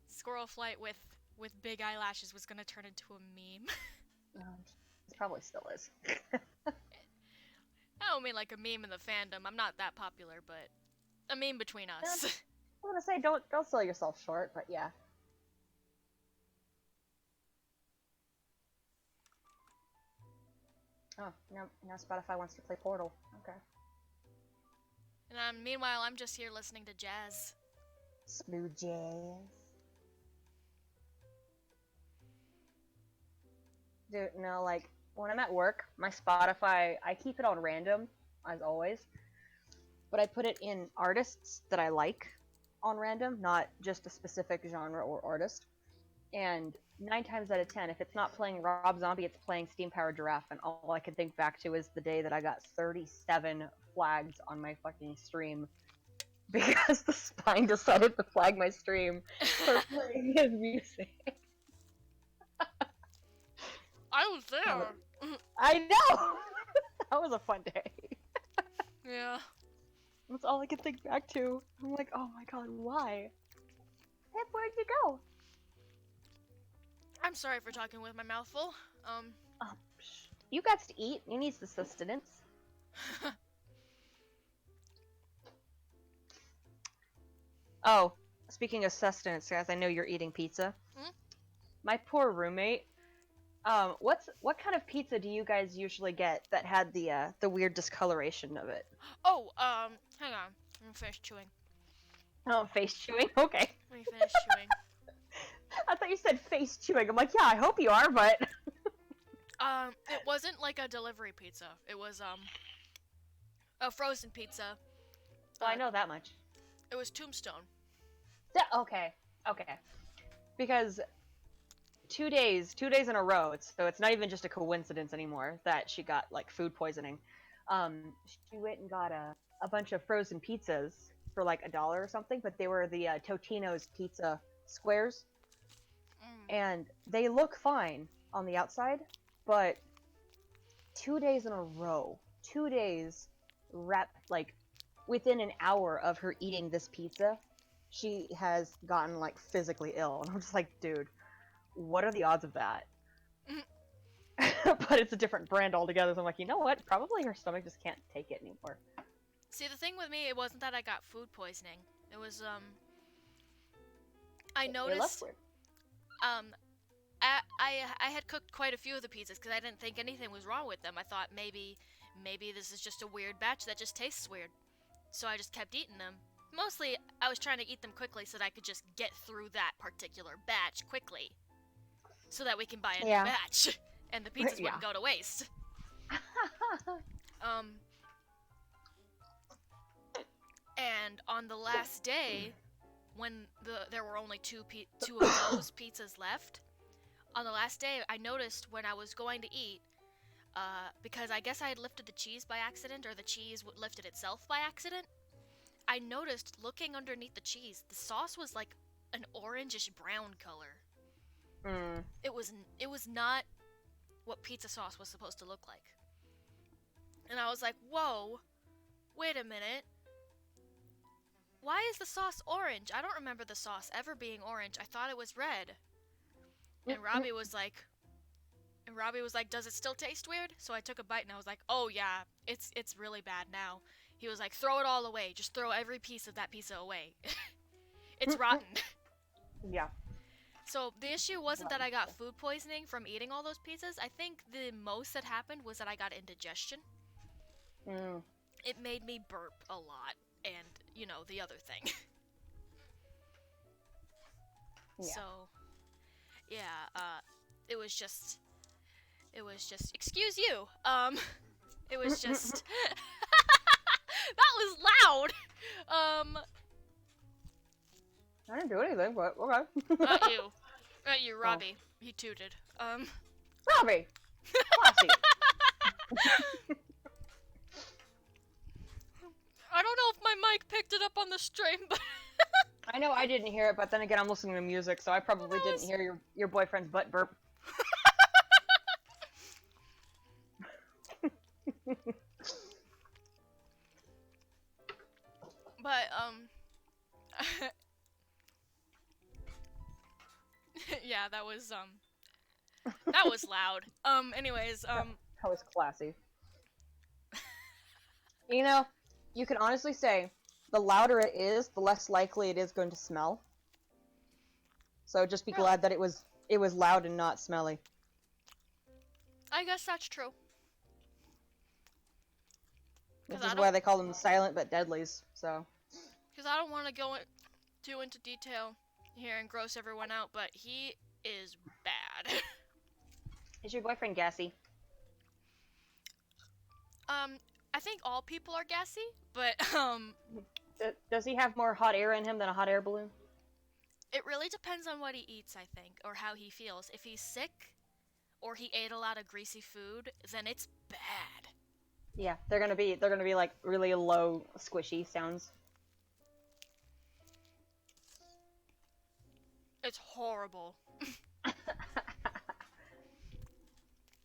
Squirrel Flight with big eyelashes was gonna turn into a meme. It probably still is. I don't mean like a meme in the fandom. I'm not that popular, but a meme between us. I'm gonna say don't sell yourself short, but yeah. Oh, now Spotify wants to play Portal. Okay. And meanwhile, I'm just here listening to jazz. Smooth jazz. Dude, no, like, when I'm at work, my Spotify, I keep it on random, as always. But I put it in artists that I like on random, not just a specific genre or artist. And 9 times out of 10, if it's not playing Rob Zombie, it's playing Steam Powered Giraffe, and all I can think back to is the day that I got 37 flags on my fucking stream because the spine decided to flag my stream for playing his music. I was there. I know! That was a fun day. Yeah. That's all I can think back to. I'm like, oh my god, why? Pip, where'd you go? I'm sorry for talking with my mouth full. You got to eat. You need the sustenance. Oh, speaking of sustenance, guys, I know you're eating pizza. my poor roommate. What kind of pizza do you guys usually get that had the weird discoloration of it? Oh, hang on. Let me finish chewing. Oh, face chewing. Okay. Let me finish chewing. I thought you said face chewing. I'm like, yeah, I hope you are, but It wasn't like a delivery pizza. It was, a frozen pizza. well, I know that much. It was Tombstone. Okay. Okay. Because 2 days in a row, so it's not even just a coincidence anymore that she got like food poisoning. She went and got a bunch of frozen pizzas for like $1 or something, but they were the Totino's pizza squares, Mm. and they look fine on the outside, but 2 days in a row, 2 days like within an hour of her eating this pizza, she has gotten like physically ill, and I'm just like, dude, what are the odds of that? But it's a different brand altogether, so I'm like, you know what? Probably her stomach just can't take it anymore. See, the thing with me, it wasn't that I got food poisoning. It was, I It noticed, looks weird. I had cooked quite a few of the pizzas because I didn't think anything was wrong with them. I thought maybe this is just a weird batch that just tastes weird. So I just kept eating them. Mostly, I was trying to eat them quickly so that I could just get through that particular batch quickly. So that we can buy a Yeah. new batch. And the pizzas Yeah. wouldn't go to waste. And on the last day, when there were only two of those pizzas left, on the last day, I noticed when I was going to eat, because I guess I had lifted the cheese by accident, or the cheese lifted itself by accident, I noticed looking underneath the cheese, the sauce was like an orangish brown color. Mm. It was not what pizza sauce was supposed to look like. And I was like, whoa, wait a minute. Why is the sauce orange? I don't remember the sauce ever being orange. I thought it was red. And Robbie was like, does it still taste weird? So I took a bite and I was like, oh yeah, it's really bad now. He was like, throw it all away. Just throw every piece of that pizza away. It's rotten. Yeah. So the issue wasn't that I got food poisoning from eating all those pizzas. I think the most that happened was that I got indigestion. Mm. It made me burp a lot, and, you know, the other thing. Yeah. So, yeah, it was just, excuse you, it was just, that was loud, I didn't do anything, but okay. Not you, Robbie, he tooted, Robbie! Classy. I don't know if my mic picked it up on the stream, but I know I didn't hear it, but then again, I'm listening to music, so I probably That didn't was- hear your boyfriend's butt burp. But, yeah, that was loud. Anyways, That was classy. You know, you can honestly say, the louder it is, the less likely it is going to smell. So just be Really? glad that it was loud and not smelly. I guess that's true. This 'Cause I is why they call them silent but deadlies, so. Because I don't want to go too into detail here and gross everyone out, but he is bad. Is your boyfriend gassy? I think all people are gassy, but, Does he have more hot air in him than a hot air balloon? it really depends on what he eats, I think, or how he feels. If he's sick, or he ate a lot of greasy food, then it's bad. Yeah, they're gonna be like really low, squishy sounds. It's horrible.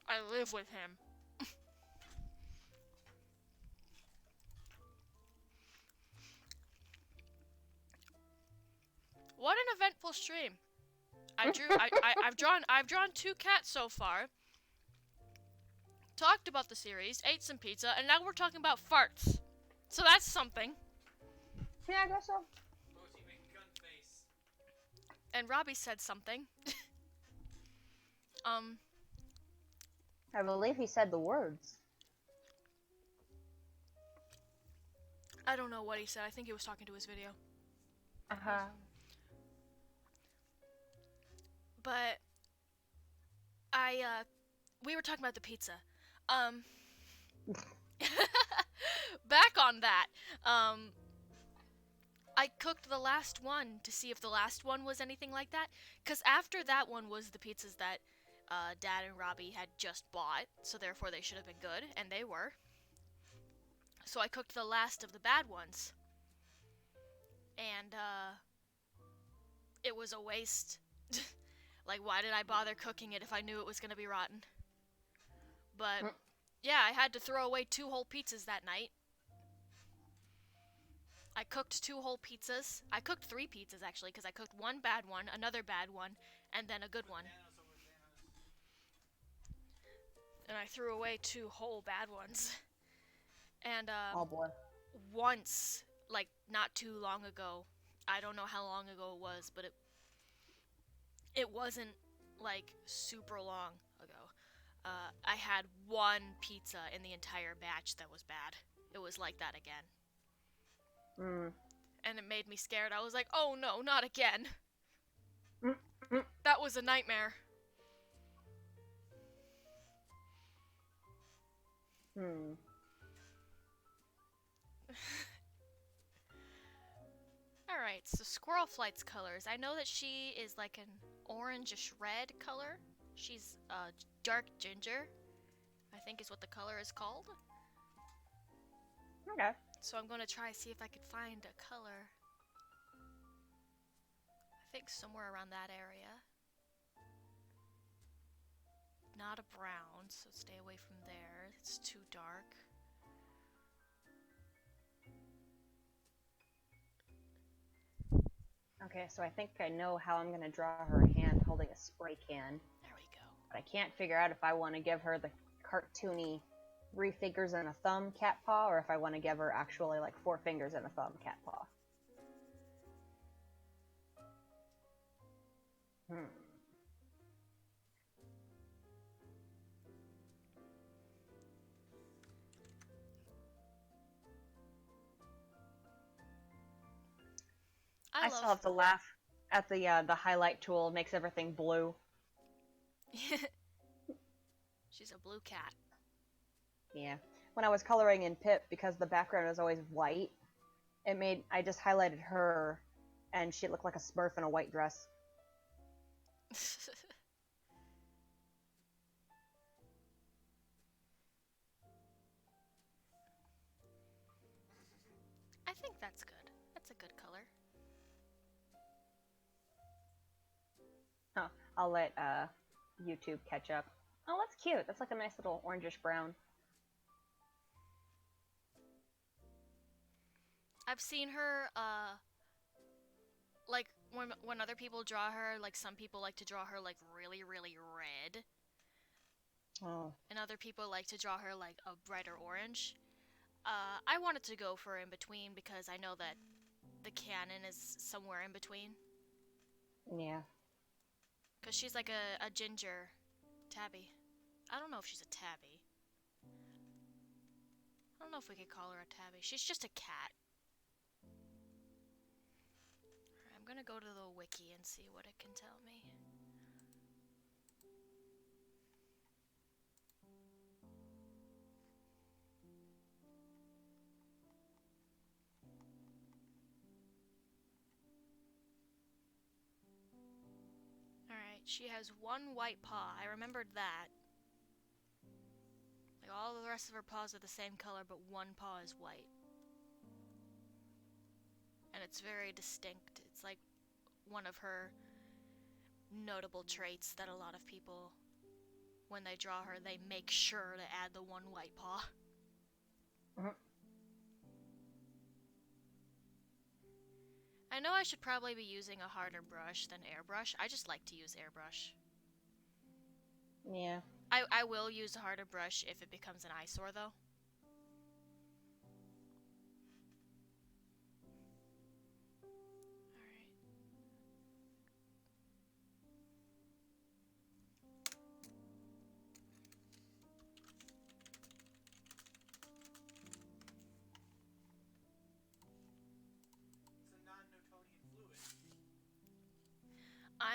I live with him. What an eventful stream. I've drawn 2 cats so far. Talked about the series, ate some pizza, and now we're talking about farts. So that's something. Yeah, I guess so. And Robbie said something. I believe he said the words. I don't know what he said. I think he was talking to his video. Uh-huh. But we were talking about the pizza. Back on that. I cooked the last one to see if the last one was anything like that. Because after that one was the pizzas that Dad and Robbie had just bought. So therefore they should have been good. And they were. So I cooked the last of the bad ones. And it was a waste. Like, why did I bother cooking it if I knew it was going to be rotten? But, yeah, I had to throw away 2 whole pizzas that night. I cooked 2 whole pizzas. I cooked 3 pizzas, actually, because I cooked 1 bad one, another bad one, and then a good one. And I threw away 2 whole bad ones. And, Oh boy. once, like, not too long ago, I don't know how long ago it was, but it wasn't, like, super long ago. I had 1 pizza in the entire batch that was bad. It was like that again. And it made me scared. I was like, oh no, not again. That was a nightmare. Alright, so Squirrel Flight's colors. I know that she is like an orangish red color. She's dark ginger, I think is what the color is called. Okay. So I'm going to try see if I could find a color. I think somewhere around that area. Not a brown, so stay away from there. It's too dark. Okay, so I think I know how I'm gonna draw her hand holding a spray can. There we go. But I can't figure out if I want to give her the cartoony 3 fingers and a thumb cat paw, or if I want to give her actually like 4 fingers and a thumb cat paw. I still have to laugh at the highlight tool. Makes everything blue. She's a blue cat. Yeah. When I was coloring in Pip, because the background was always white, I just highlighted her, and she looked like a Smurf in a white dress. I think that's good. That's a good color. Huh. I'll let YouTube catch up. Oh, that's cute. That's like a nice little orangish brown. I've seen her, like, when other people draw her, like, some people like to draw her, like, really, really red. Oh. And other people like to draw her, like, a brighter orange. I wanted to go for in between because I know that the canon is somewhere in between. Yeah. Because she's like a ginger tabby. I don't know if she's a tabby. I don't know if we could call her a tabby. She's just a cat. I'm gonna go to the wiki and see what it can tell me. Alright, she has 1 white paw. I remembered that. Like, all the rest of her paws are the same color, but 1 paw is white. And it's very distinct. It's like one of her notable traits that a lot of people, when they draw her, they make sure to add the 1 white paw. I know I should probably be using a harder brush than airbrush. I just like to use airbrush. Yeah. I will use a harder brush if it becomes an eyesore, though. Alright.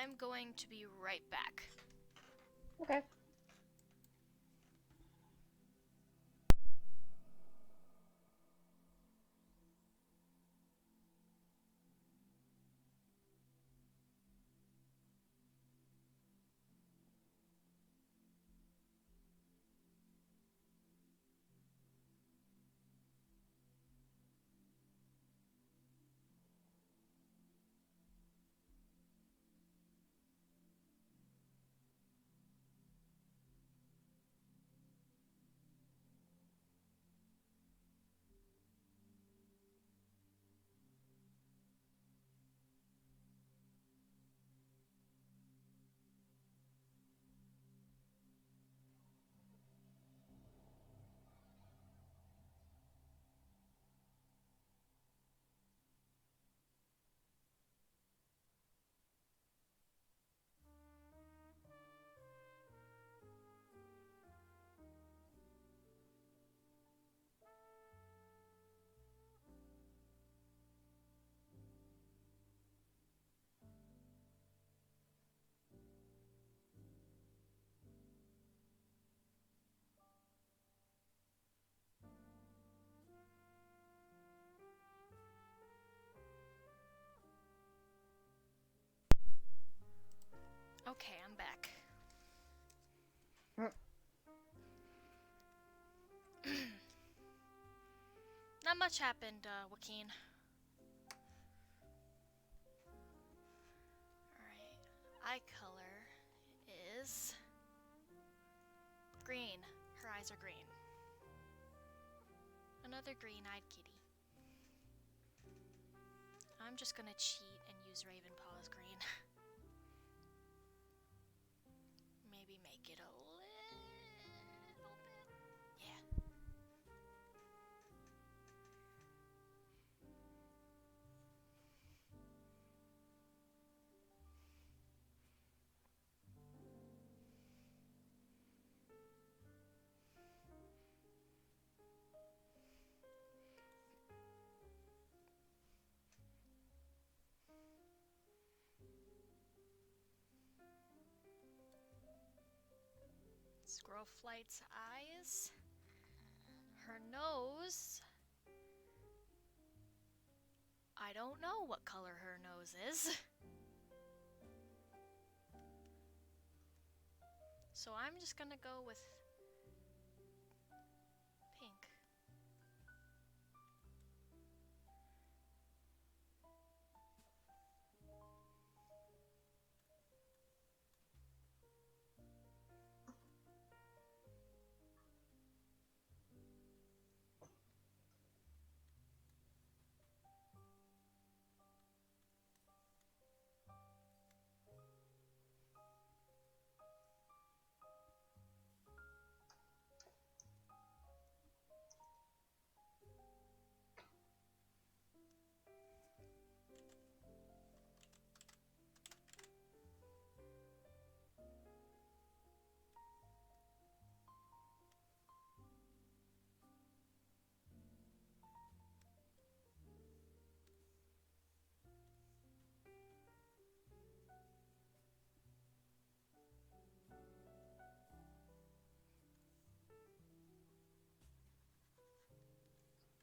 I'm going to be right back. Okay. Okay, I'm back. Mm. Not much happened, Joaquin. Alright. Eye color is green. Her eyes are green. Another green-eyed kitty. I'm just gonna cheat and use Ravenpaw's green. Maybe make it a little bit. Yeah. Squirrel Flight's eyes. Her nose. I don't know what color her nose is. So I'm just gonna go with pink.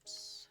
Oops.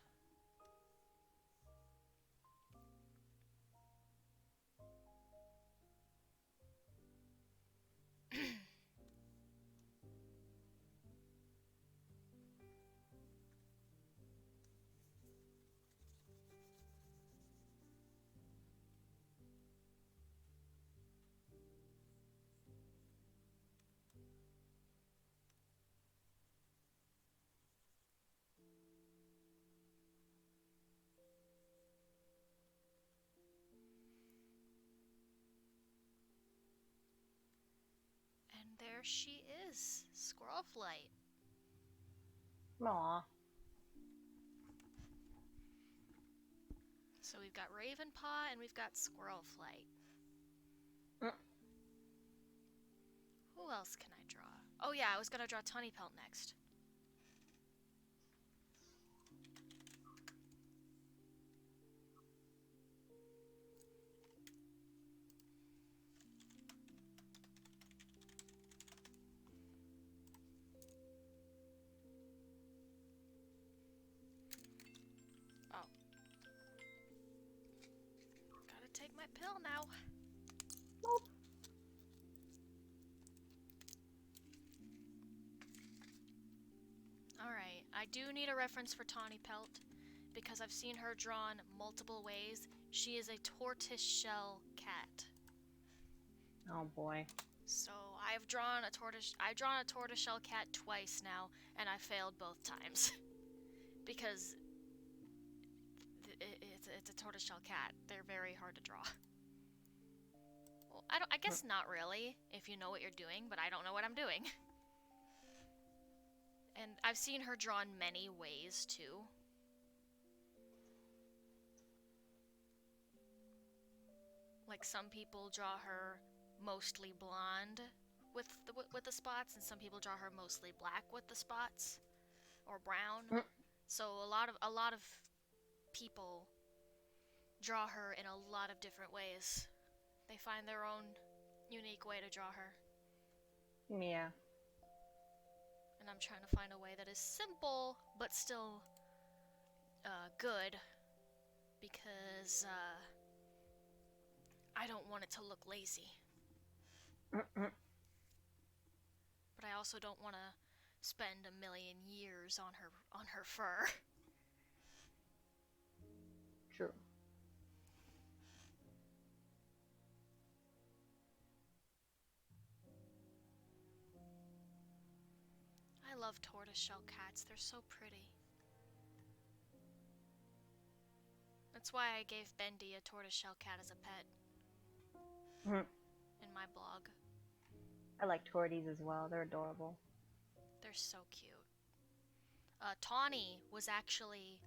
And there she is, Squirrel Flight. Aw. So we've got Ravenpaw and we've got Squirrel Flight. Mm. Who else can I draw? Oh yeah, I was gonna draw Tunny Pelt next. take my pill now. Nope. Alright, I do need a reference for Tawny Pelt, because I've seen her drawn multiple ways. She is a tortoiseshell cat. Oh boy. So I've drawn a tortoiseshell cat twice now, and I failed both times. Because it's a tortoiseshell cat. They're very hard to draw. Well, I guess not really, if you know what you're doing, but I don't know what I'm doing. And I've seen her drawn many ways too. Like some people draw her mostly blonde with the spots, and some people draw her mostly black with the spots, or brown. So a lot of people draw her in a lot of different ways. They find their own unique way to draw her. Yeah. And I'm trying to find a way that is simple, but still good, because I don't want it to look lazy. But I also don't want to spend a million years on her fur. True. I love tortoiseshell cats. They're so pretty. That's why I gave Bendy a tortoiseshell cat as a pet in my blog. I like torties as well. They're adorable. They're so cute. Tawny was actually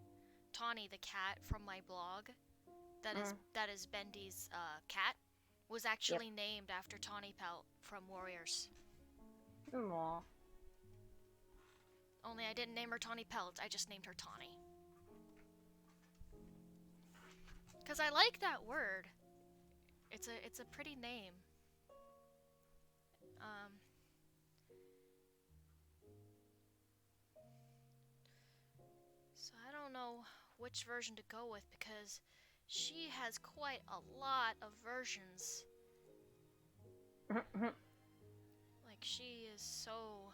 Tawny the cat from my blog. That is Bendy's cat. Was actually named after Tawny Pelt from Warriors. Aww. Only I didn't name her Tawny Pelt. I just named her Tawny. 'Cause I like that word. It's a pretty name. So I don't know which version to go with, because she has quite a lot of versions. Like, she is so...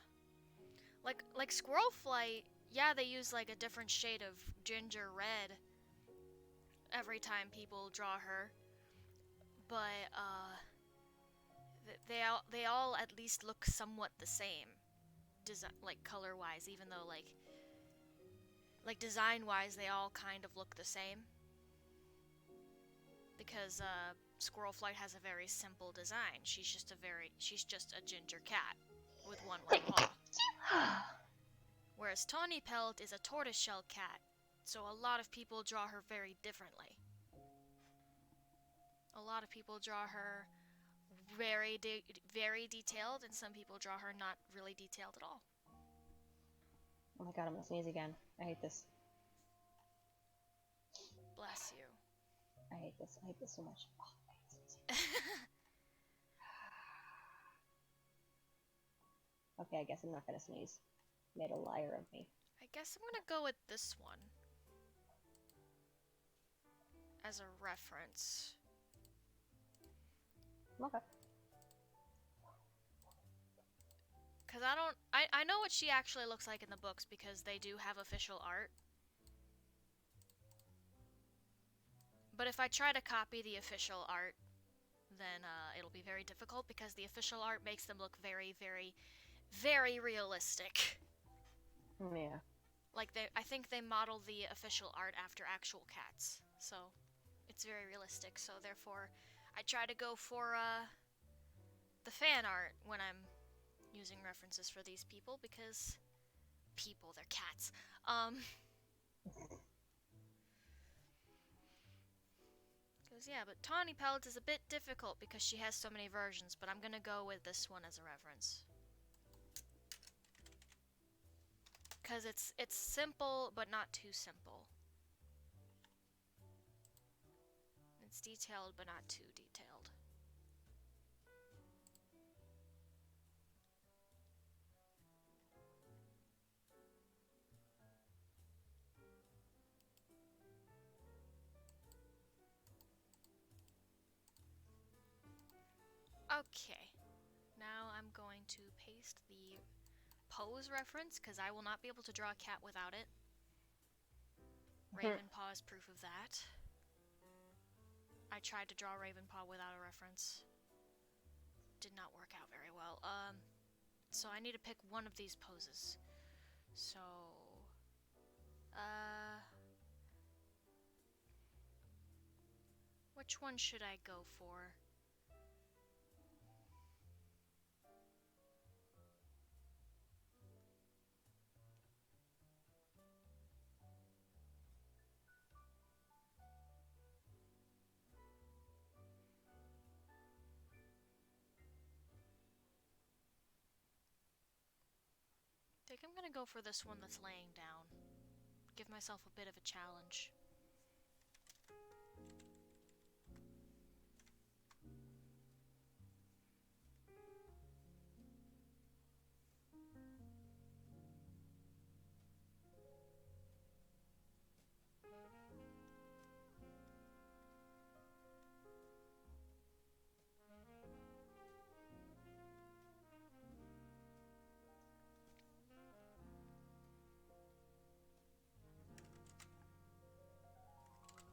Like Squirrel Flight, yeah, they use like a different shade of ginger red every time people draw her. But they all at least look somewhat the same, like color-wise, even though like design-wise they all kind of look the same. Because Squirrel Flight has a very simple design. She's just a ginger cat with one white paw. Whereas Tawny Pelt is a tortoiseshell cat, so a lot of people draw her very differently. A lot of people draw her very detailed, and some people draw her not really detailed at all. Oh my god, I'm gonna sneeze again. I hate this. Bless you. I hate this. I hate this so much. Oh, I hate sneezing. Okay, I guess I'm not gonna sneeze. Made a liar of me. I guess I'm gonna go with this one as a reference. Okay. Cause I know what she actually looks like in the books, because they do have official art. But if I try to copy the official art, then it'll be very difficult, because the official art makes them look very, very, very realistic. Yeah. Like, I think they modeled the official art after actual cats, so it's very realistic. So therefore, I try to go for the fan art when I'm using references for these people, because they're cats. Yeah, but Tawny Pelt is a bit difficult because she has so many versions, but I'm gonna go with this one as a reference. Because it's simple, but not too simple. It's detailed, but not too detailed. Okay. Now I'm going to paste the pose reference, because I will not be able to draw a cat without it. Ravenpaw is proof of that. I tried to draw Ravenpaw without a reference. Did not work out very well. So I need to pick one of these poses. So, which one should I go for? I think I'm gonna go for this one that's laying down. Give myself a bit of a challenge.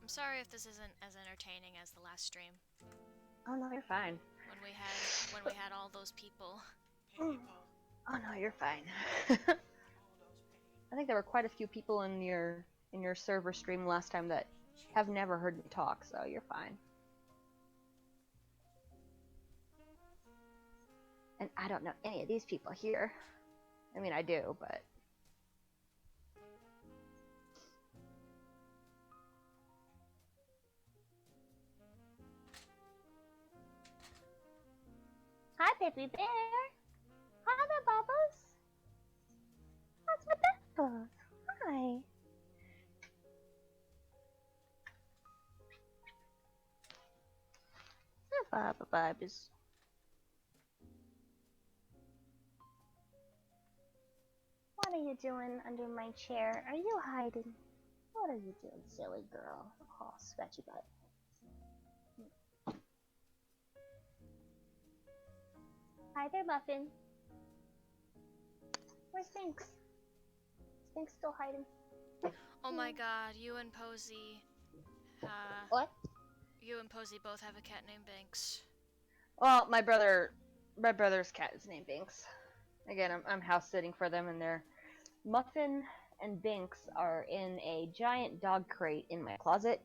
I'm sorry if this isn't as entertaining as the last stream Oh no, you're fine. when we had all those people. Oh no, you're fine. I think there were quite a few people in your server stream last time that have never heard me talk, so you're fine. And I don't know any of these people here. I mean, I do, but... Hi, Baby Bear! Hi there, Bubbles! What's with that, Bubbles? Hi! Hi, Bubbles. What are you doing under my chair? Are you hiding? What are you doing, silly girl? Oh, scratchy butt. Hi there, Muffin. Where's Sphinx? Sphinx still hiding. Oh my god, you and Posey, What? you and Posey both have a cat named Banks. Well, my brother's cat is named Binks. Again, I'm house sitting for them, and they're Muffin and Binks are in a giant dog crate in my closet,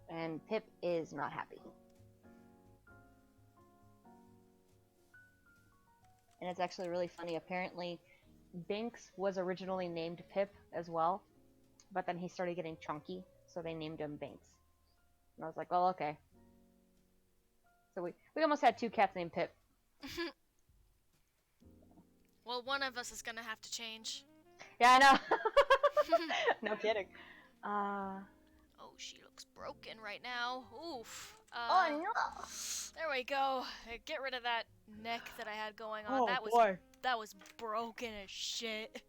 and Pip is not happy. And it's actually really funny. Apparently, Binks was originally named Pip as well, but then he started getting chunky, so they named him Binks. And I was like, well, okay. So we almost had two cats named Pip. Well, one of us is gonna have to change. Yeah, I know. No kidding. Oh, she looks broken right now. Oof. Oh no! There we go. Get rid of that neck that I had going on. Oh boy. That was broken as shit.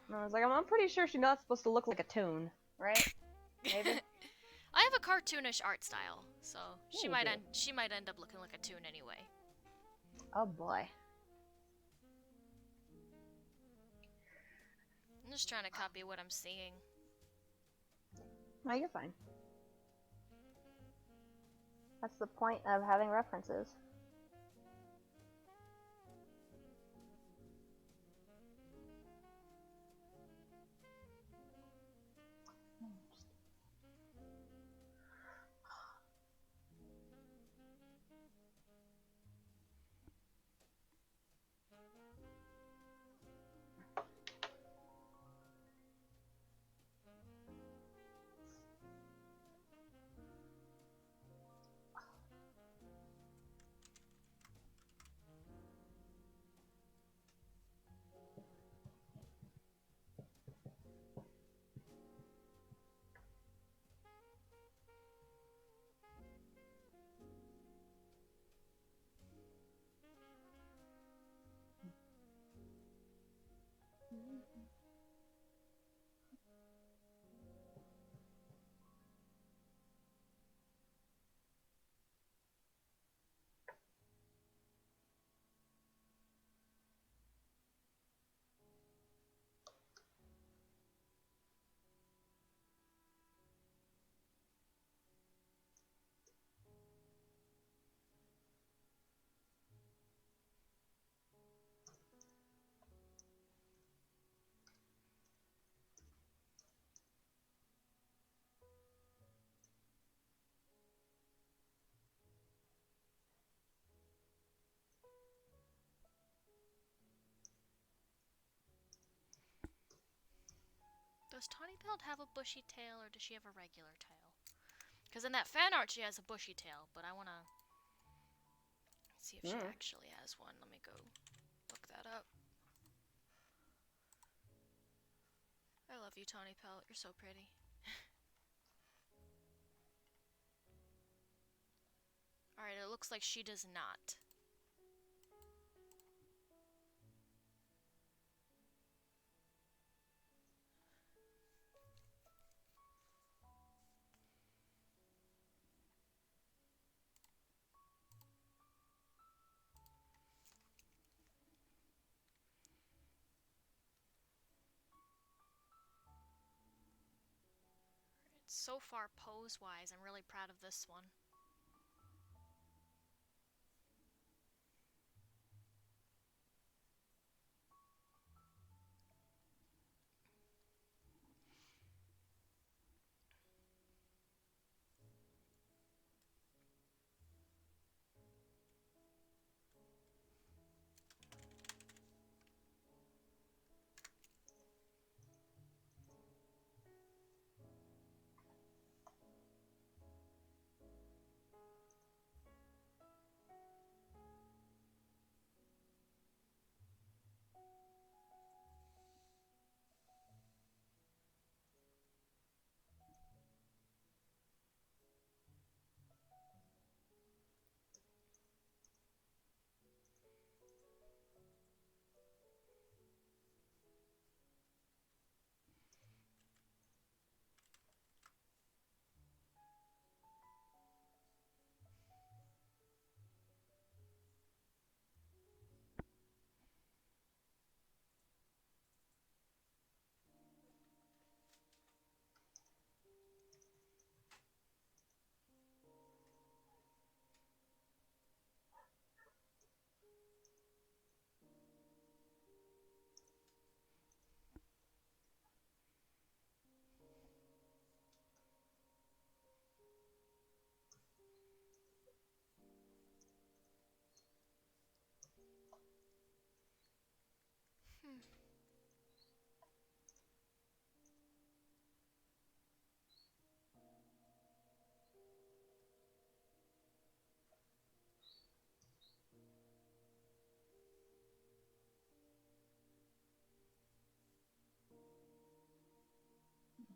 And I was like, I'm pretty sure she's not supposed to look like a toon, right? Maybe. I have a cartoonish art style, so Yeah, she you might do. end up looking like a toon anyway. Oh boy. I'm just trying to copy what I'm seeing. No, you're fine. That's the point of having references. Does Tawny Pelt have a bushy tail, or does she have a regular tail? Because in that fan art, she has a bushy tail, but I want to see if she actually has one. Let me go look that up. I love you, Tawny Pelt. You're so pretty. Alright, it looks like she does not. So far, pose-wise, I'm really proud of this one.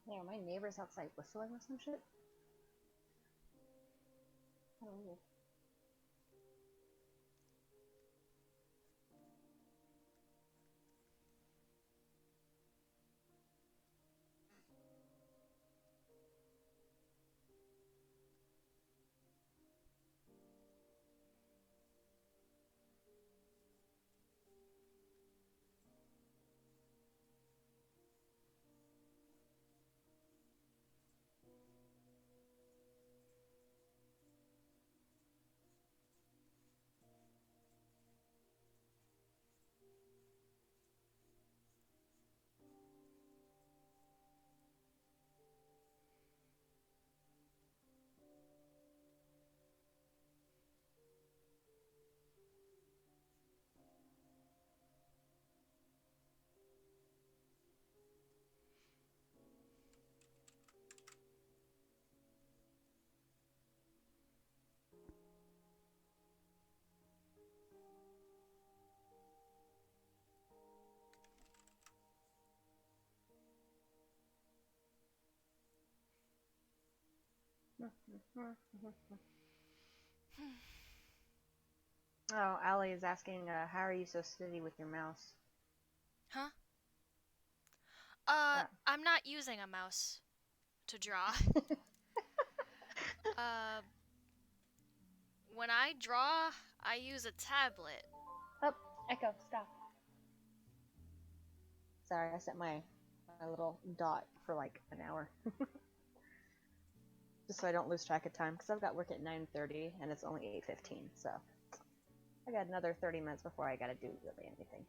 Yeah, my neighbor's outside whistling or some shit. Kind of weird. Oh, Allie is asking, how are you so steady with your mouse? Huh? Ah. I'm not using a mouse to draw. When I draw, I use a tablet. Oh, Echo, stop. Sorry, I set my little dot for like an hour. Just so I don't lose track of time, because I've got work at 9:30 and it's only 8:15, so I got another 30 minutes before I gotta do really anything.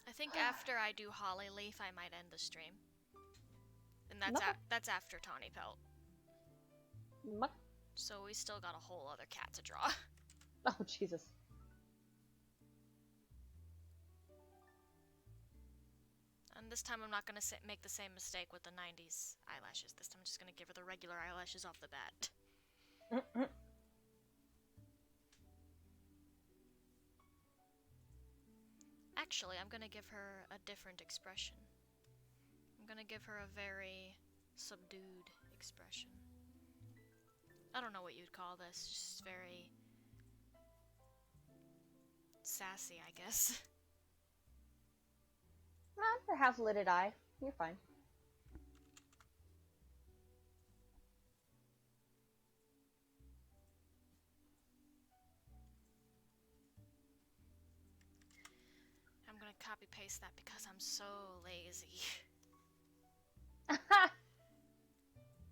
I think after I do Hollyleaf, I might end the stream. And that's Okay. that's after Tawny Pelt. Muck. So we still got a whole other cat to draw. Oh, Jesus. this time I'm not gonna make the same mistake with the 90s eyelashes. This time I'm just gonna give her the regular eyelashes off the bat. Actually, I'm gonna give her a different expression. I'm gonna give her a very subdued expression. I don't know what you'd call this, just very sassy, I guess. For half-lidded eye, you're fine. I'm gonna copy paste that because I'm so lazy.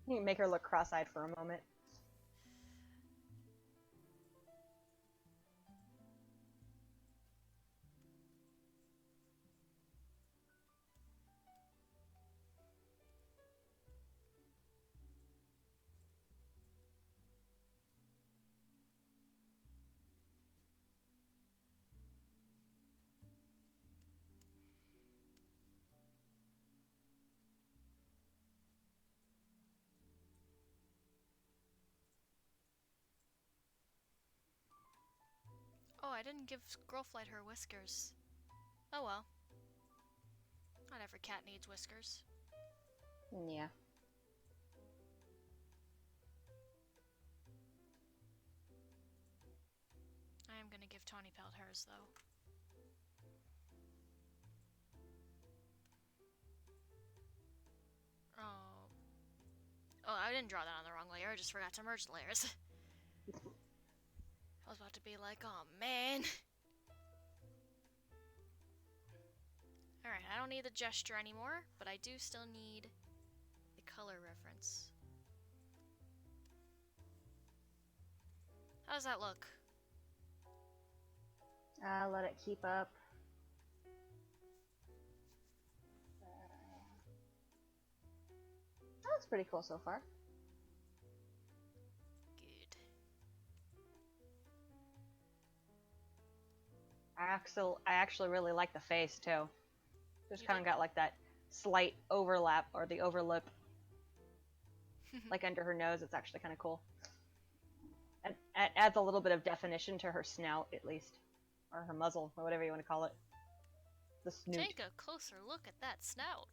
You can make her look cross-eyed for a moment. Oh, I didn't give Girlflight her whiskers. Oh well. Not every cat needs whiskers. Yeah. I am gonna give Tawny Pelt hers, though. Oh. Oh, I didn't draw that on the wrong layer, I just forgot to merge the layers. I was about to be like, oh man. Alright, I don't need the gesture anymore, but I do still need the color reference. How does that look? Let it keep up. That looks pretty cool so far. Good. I actually really like the face too. Just You kind of did? got like that slight overlap or the overlip, like under her nose. It's actually kind of cool. It adds a little bit of definition to her snout, at least, or her muzzle, or whatever you want to call it. The snoot. Take a closer look at that snout.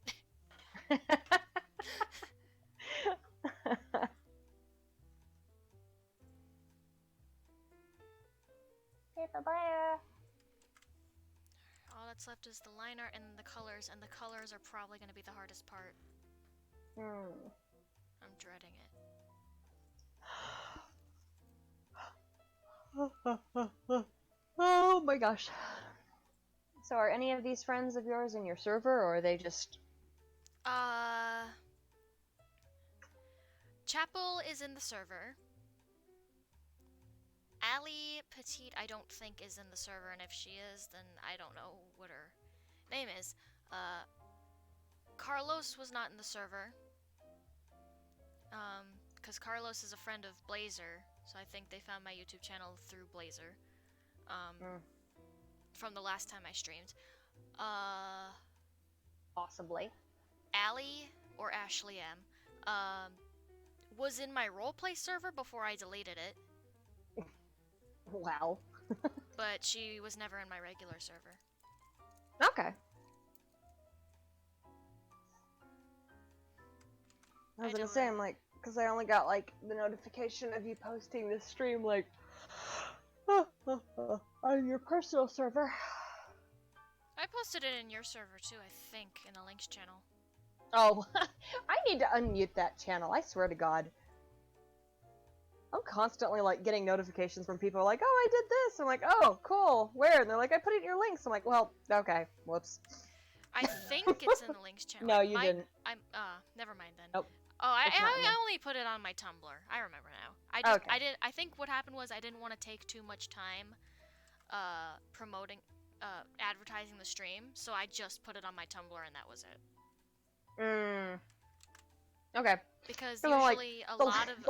Paper bear. All that's left is the liner and the colors are probably going to be the hardest part. I'm dreading it. Oh my gosh. So are any of these friends of yours in your server, or are they just... Chapel is in the server. Ali Petite, I don't think is in the server, and if she is, then I don't know what her name is. Carlos was not in the server. Because Carlos is a friend of Blazer, so I think they found my YouTube channel through Blazer. From the last time I streamed. Possibly. Ali, or Ashley M, was in my roleplay server before I deleted it. Wow. But she was never in my regular server. Okay. I was gonna say, I'm like, because I only got like the notification of you posting this stream, like, on your personal server. I posted it in your server too, I think, in a links channel. Oh, I need to unmute that channel, I swear to God. I'm constantly like getting notifications from people like, oh, I did this. I'm like, oh, cool. Where? And they're like, I put it in your links. I'm like, well, okay. Whoops. I think it's in the links channel. No, you didn't. Never mind then. Nope. Oh, I It's not in there. only put it on my Tumblr. I remember now. Okay. I think what happened was I didn't want to take too much time promoting advertising the stream, so I just put it on my Tumblr and that was it. Okay. Because So, like, usually a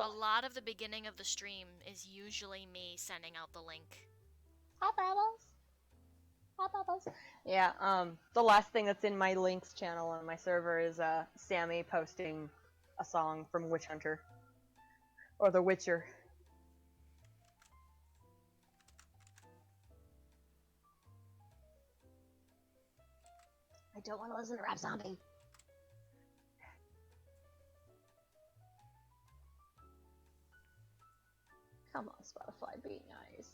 lot of the beginning of the stream is usually me sending out the link. Hi, Bubbles. Yeah, the last thing that's in my links channel on my server is Sammy posting a song from Witch Hunter or The Witcher. I don't want to listen to Rap Zombie. Come on, Spotify, be nice.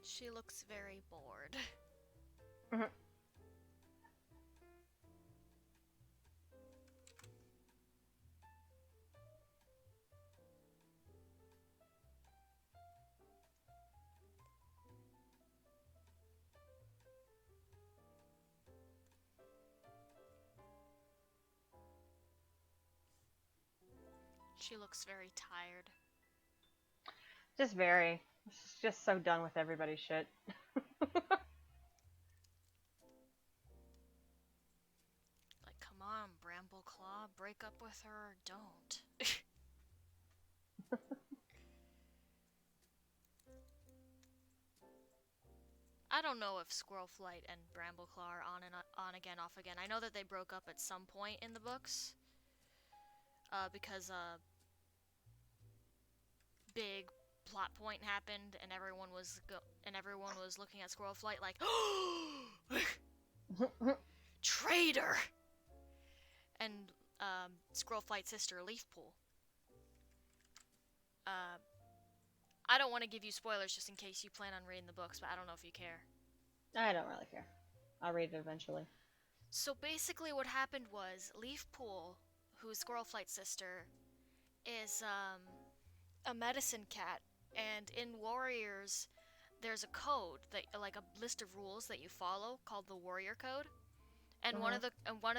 She looks very bored. Mhm. She looks very tired. Just very. Just so done with everybody's shit. Like, come on, Brambleclaw, break up with her or don't. I don't know if Squirrelflight and Brambleclaw are on again, off again. I know that they broke up at some point in the books, because a big plot point happened, and everyone was looking at Squirrelflight like, traitor. And Squirrelflight's sister Leafpool. I don't want to give you spoilers just in case you plan on reading the books, but I don't know if you care. I don't really care. I'll read it eventually. So basically what happened was Leafpool, who's Squirrelflight's sister, is a medicine cat, and in Warriors there's a code that, like, a list of rules that you follow called the Warrior Code. And one of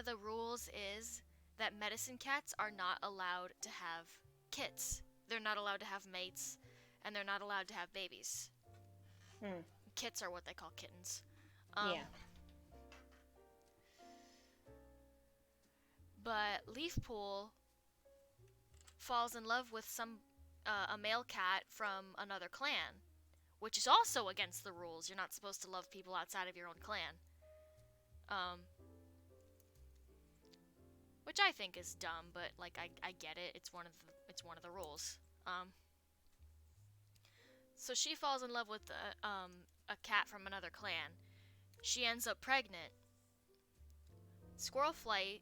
the rules is that medicine cats are not allowed to have kits. They're not allowed to have mates, and they're not allowed to have babies. Kits are what they call kittens. Yeah. But Leafpool falls in love with a male cat from another clan, which is also against the rules. You're not supposed to love people outside of your own clan. Which I think is dumb, but like I get it. It's one of the rules. So she falls in love with a cat from another clan. She ends up pregnant. Squirrelflight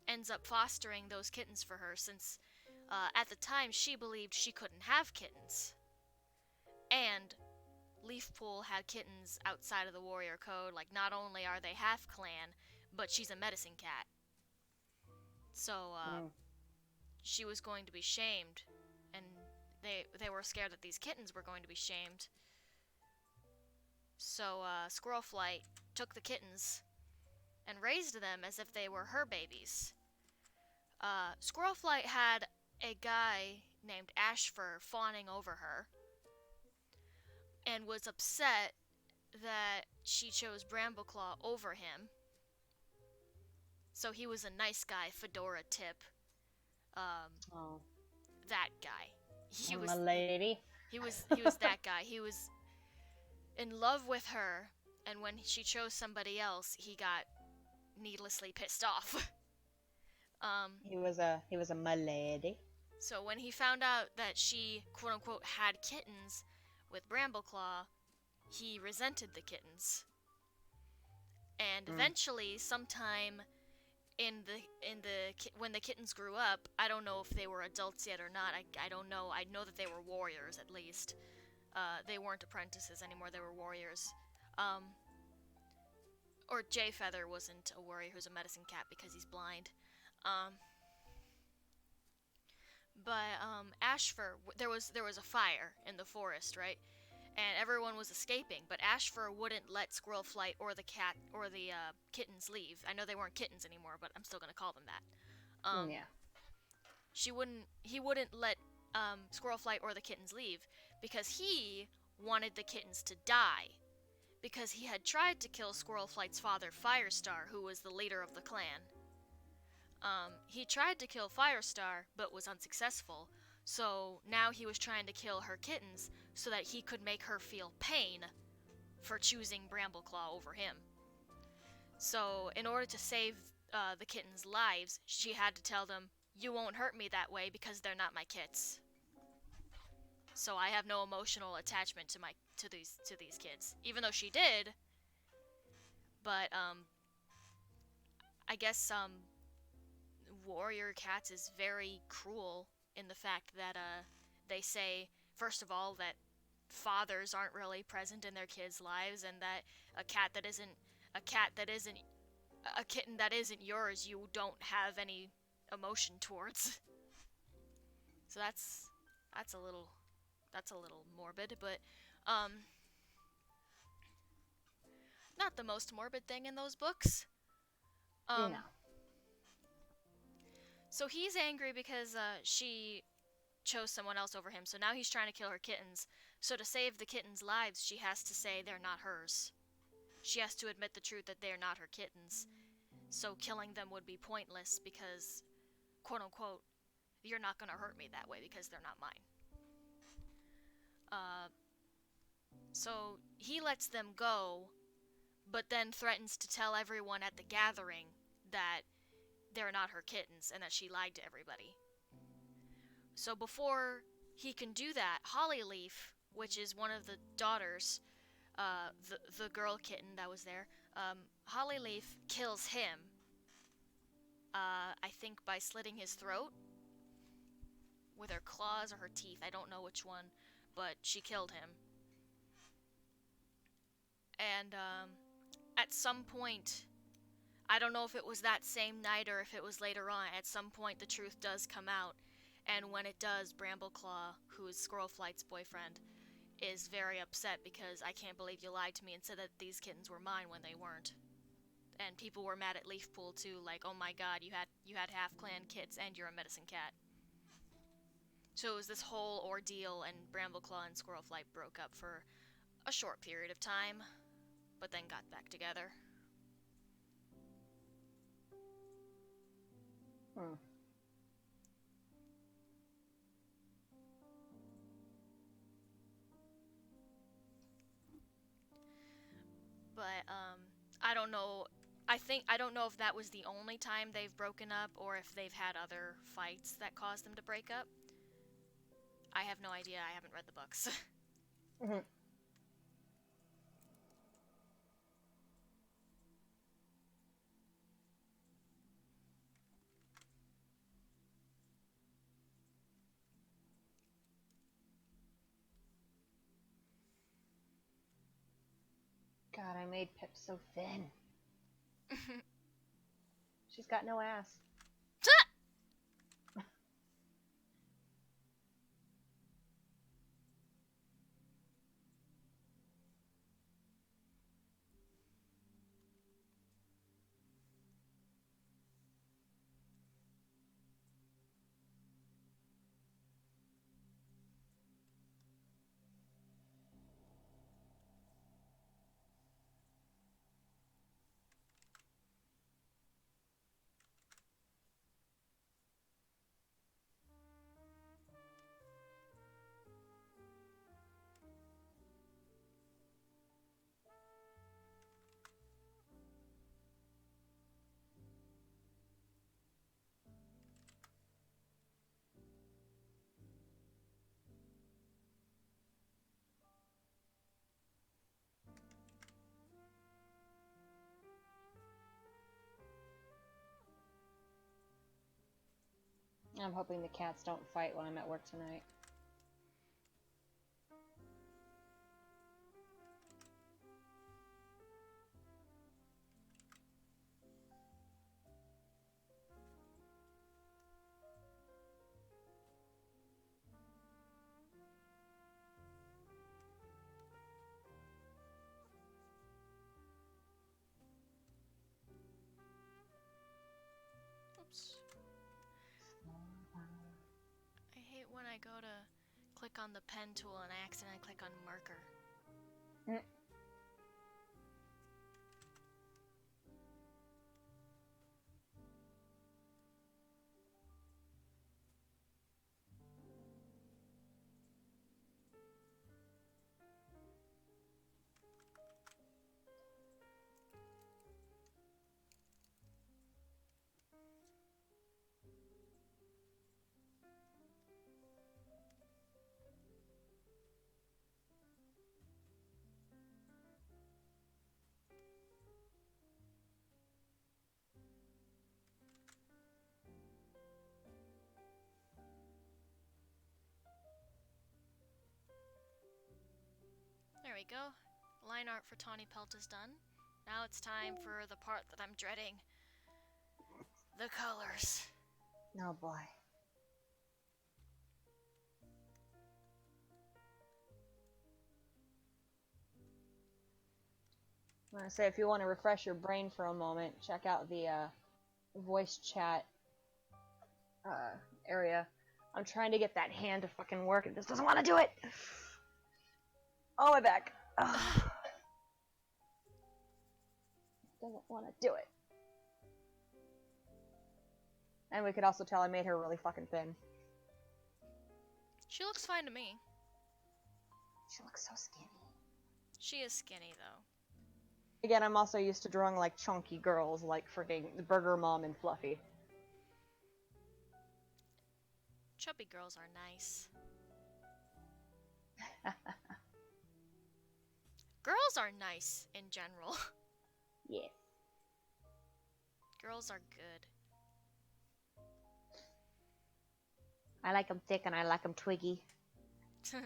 ends up fostering those kittens for her, since at the time she believed she couldn't have kittens. And Leafpool had kittens outside of the Warrior Code. Like, not only are they half clan, but she's a medicine cat. So she was going to be shamed, and they were scared that these kittens were going to be shamed. So Squirrelflight took the kittens and raised them as if they were her babies. Squirrelflight had a guy named Ashfur fawning over her, and was upset that she chose Brambleclaw over him. So he was a nice guy, Fedora Tip. That guy. He was a lady. He was that guy. He was in love with her, and when she chose somebody else, he got needlessly pissed off. He was a milady. So when he found out that she, quote unquote, had kittens with Brambleclaw, he resented the kittens. And eventually, sometime when the kittens grew up, I don't know if they were adults yet or not. I don't know. I know that they were warriors, at least. They weren't apprentices anymore. They were warriors. Or Jay Feather wasn't a warrior. He was a medicine cat because he's blind. But Ashfur, there was a fire in the forest, right? And everyone was escaping, but Ashfur wouldn't let Squirrelflight or the cat or the kittens leave. I know they weren't kittens anymore, but I'm still gonna call them that. Yeah. He wouldn't let Squirrelflight or the kittens leave because he wanted the kittens to die. because he had tried to kill Squirrel Flight's father, Firestar, who was the leader of the clan. He tried to kill Firestar, but was unsuccessful, so now he was trying to kill her kittens so that he could make her feel pain for choosing Brambleclaw over him. So, in order to save the kittens' lives, she had to tell them, "You won't hurt me that way because they're not my kits." So I have no emotional attachment to these kids, even though she did. But I guess Warrior Cats is very cruel in the fact that they say, first of all, that fathers aren't really present in their kids' lives, and that a kitten that isn't yours, you don't have any emotion towards. So that's a little morbid, but not the most morbid thing in those books. No. So he's angry because she chose someone else over him, so now he's trying to kill her kittens. So to save the kittens' lives, she has to say they're not hers. She has to admit the truth that they're not her kittens. So killing them would be pointless because, quote unquote, you're not gonna hurt me that way because they're not mine. So he lets them go, but then threatens to tell everyone at the gathering that they're not her kittens and that she lied to everybody. So before he can do that, Hollyleaf, which is one of the daughters, the girl kitten that was there, Hollyleaf kills him, I think by slitting his throat with her claws or her teeth, I don't know which one, but she killed him. And at some point, I don't know if it was that same night or if it was later on, at some point the truth does come out, and when it does, Brambleclaw, who is Squirrel Flight's boyfriend, is very upset because I can't believe you lied to me and said that these kittens were mine when they weren't. And people were mad at Leafpool too, like, oh my god, you had half-clan kits and you're a medicine cat. So it was this whole ordeal, and Brambleclaw and Squirrel Flight broke up for a short period of time, but then got back together. But I don't know. I don't know if that was the only time they've broken up or if they've had other fights that caused them to break up. I have no idea. I haven't read the books. Mm-hmm. God, I made Pip so thin. She's got no ass. I'm hoping the cats don't fight when I'm at work tonight. Oops. I hate when I go to click on the pen tool and I accidentally click on marker. we go. Line art for Tawny Pelt is done. Now it's time for the part that I'm dreading. The colors. Oh boy. I'm gonna say, if you want to refresh your brain for a moment, check out the voice chat area. I'm trying to get that hand to fucking work, and this doesn't want to do it. Oh, my back. Ugh. Doesn't want to do it. And we could also tell I made her really fucking thin. She looks fine to me. She looks so skinny. She is skinny, though. Again, I'm also used to drawing like chunky girls, like freaking the Burger Mom and Fluffy. Chubby girls are nice. Girls are nice in general. Yeah. Girls are good. I like them thick and I like them twiggy. Can't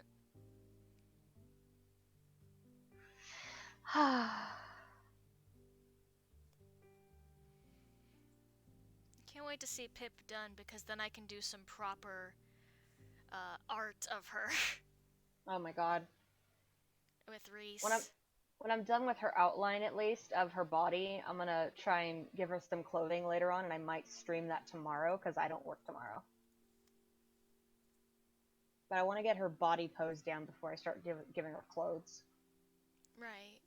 wait to see Pip done, because then I can do some proper art of her Oh my god. with Reese. When I'm done with her outline, at least, of her body, I'm gonna try and give her some clothing later on, and I might stream that tomorrow, because I don't work tomorrow. But I want to get her body posed down before I start giving her clothes. Right.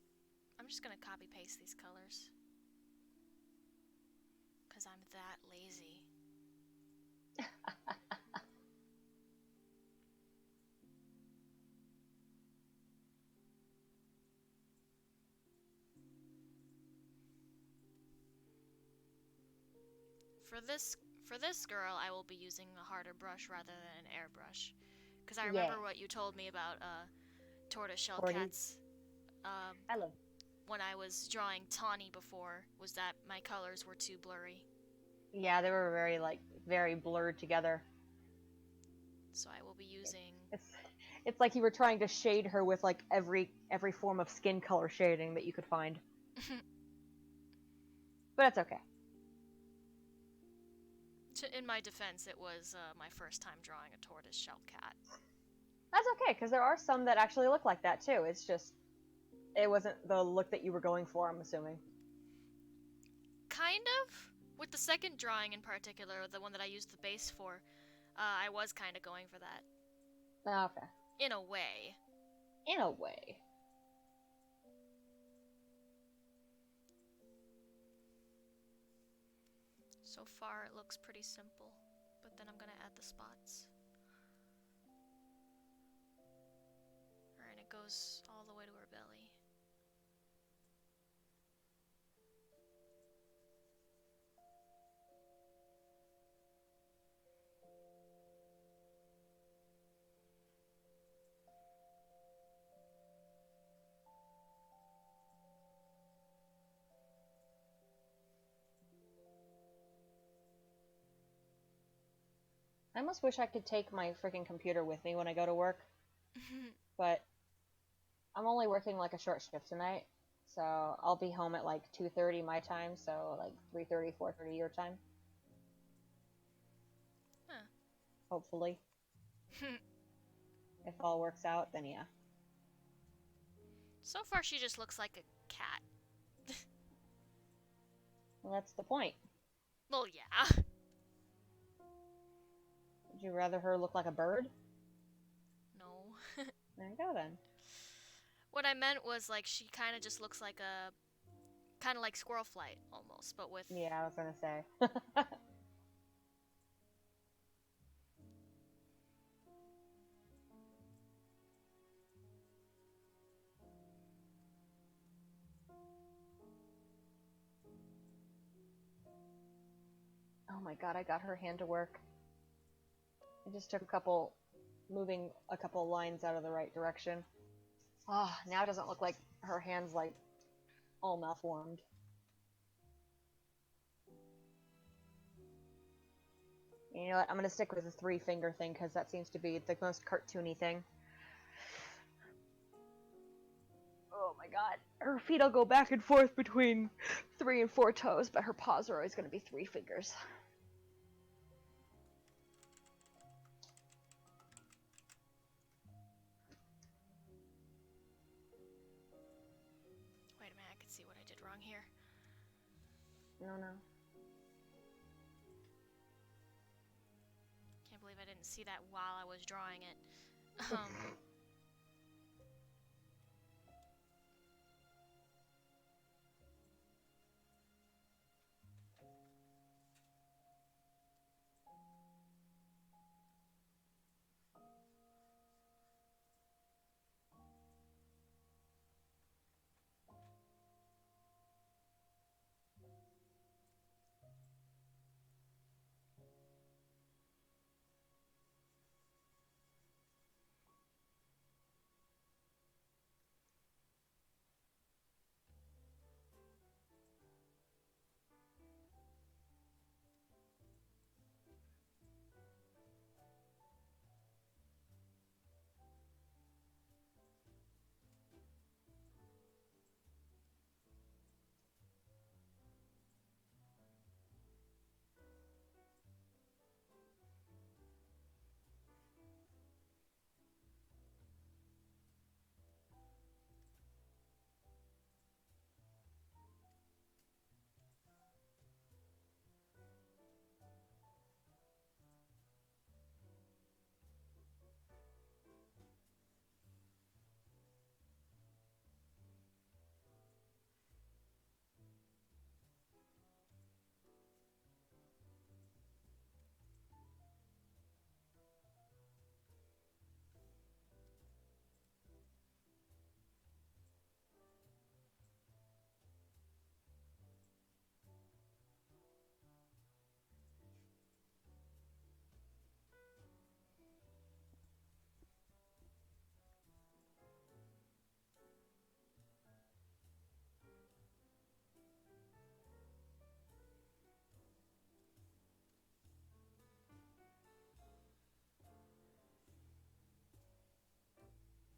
I'm just gonna copy paste these colors. Because I'm that lazy. For this girl, I will be using a harder brush rather than an airbrush. Because I remember what you told me about tortoiseshell cats. I love. When I was drawing Tawny before, was that my colors were too blurry. Yeah, they were very blurred together. So I will be using... It's like you were trying to shade her with like every form of skin color shading that you could find. But it's okay. In my defense, it was my first time drawing a tortoiseshell cat. That's okay, because there are some that actually look like that too. It's just, it wasn't the look that you were going for, I'm assuming. Kind of. With the second drawing in particular, the one that I used the base for, I was kind of going for that. Okay. In a way. In a way. So far, it looks pretty simple, but then I'm gonna add the spots. Alright, it goes all the way to her belly. I almost wish I could take my freaking computer with me when I go to work. But I'm only working like a short shift tonight, so I'll be home at like 2:30 my time, so like 3:30, 4:30 your time. Huh. Hopefully. If all works out, then yeah. So far, she just looks like a cat. Well, that's the point. Well, yeah. Would you rather her look like a bird? No. There you go then. What I meant was, like, she kind of just looks like a... Kind of like Squirrel Flight, almost, but with... Yeah, I was gonna say. Oh my god, I got her hand to work. I just took moving a couple lines out of the right direction. Ah, oh, now it doesn't look like her hand's like all malformed. You know what? I'm gonna stick with the 3-finger thing because that seems to be the most cartoony thing. my god. Her feet will go back and forth between 3 and 4 toes, but her paws are always going to be 3 fingers. Wait a minute, I can see what I did wrong here. No, no. Can't believe I didn't see that while I was drawing it.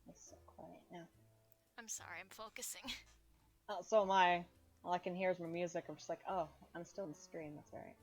It's so quiet now. I'm sorry, I'm focusing. Oh, so am I. All I can hear is my music. I'm just like, oh, I'm still in the stream. That's alright.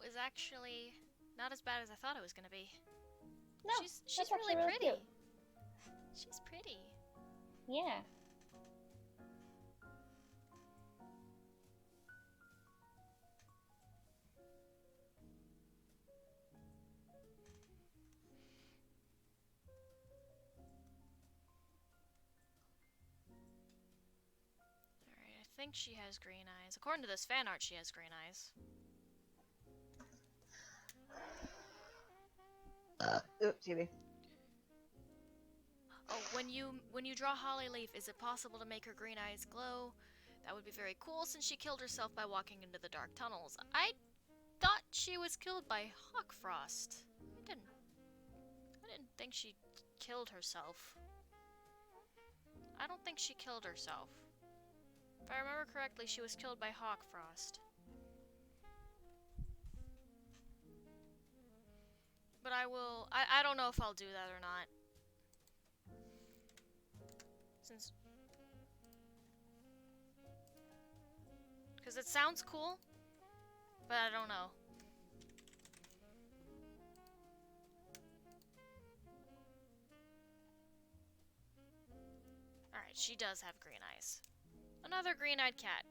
is actually not as bad as I thought it was gonna be. No, She's that's really actually really pretty. cute. She's pretty. Yeah. Alright, I think she has green eyes. According to this fan art, she has green eyes. Oops, excuse me. Oh, when you draw Hollyleaf, is it possible to make her green eyes glow? That would be very cool since she killed herself by walking into the dark tunnels. I thought she was killed by Hawkfrost. I didn't think she killed herself. I don't think she killed herself. If I remember correctly, she was killed by Hawkfrost. But I don't know if I'll do that or not. Since... Because it sounds cool, but I don't know. Alright, she does have green eyes. Another green-eyed cat.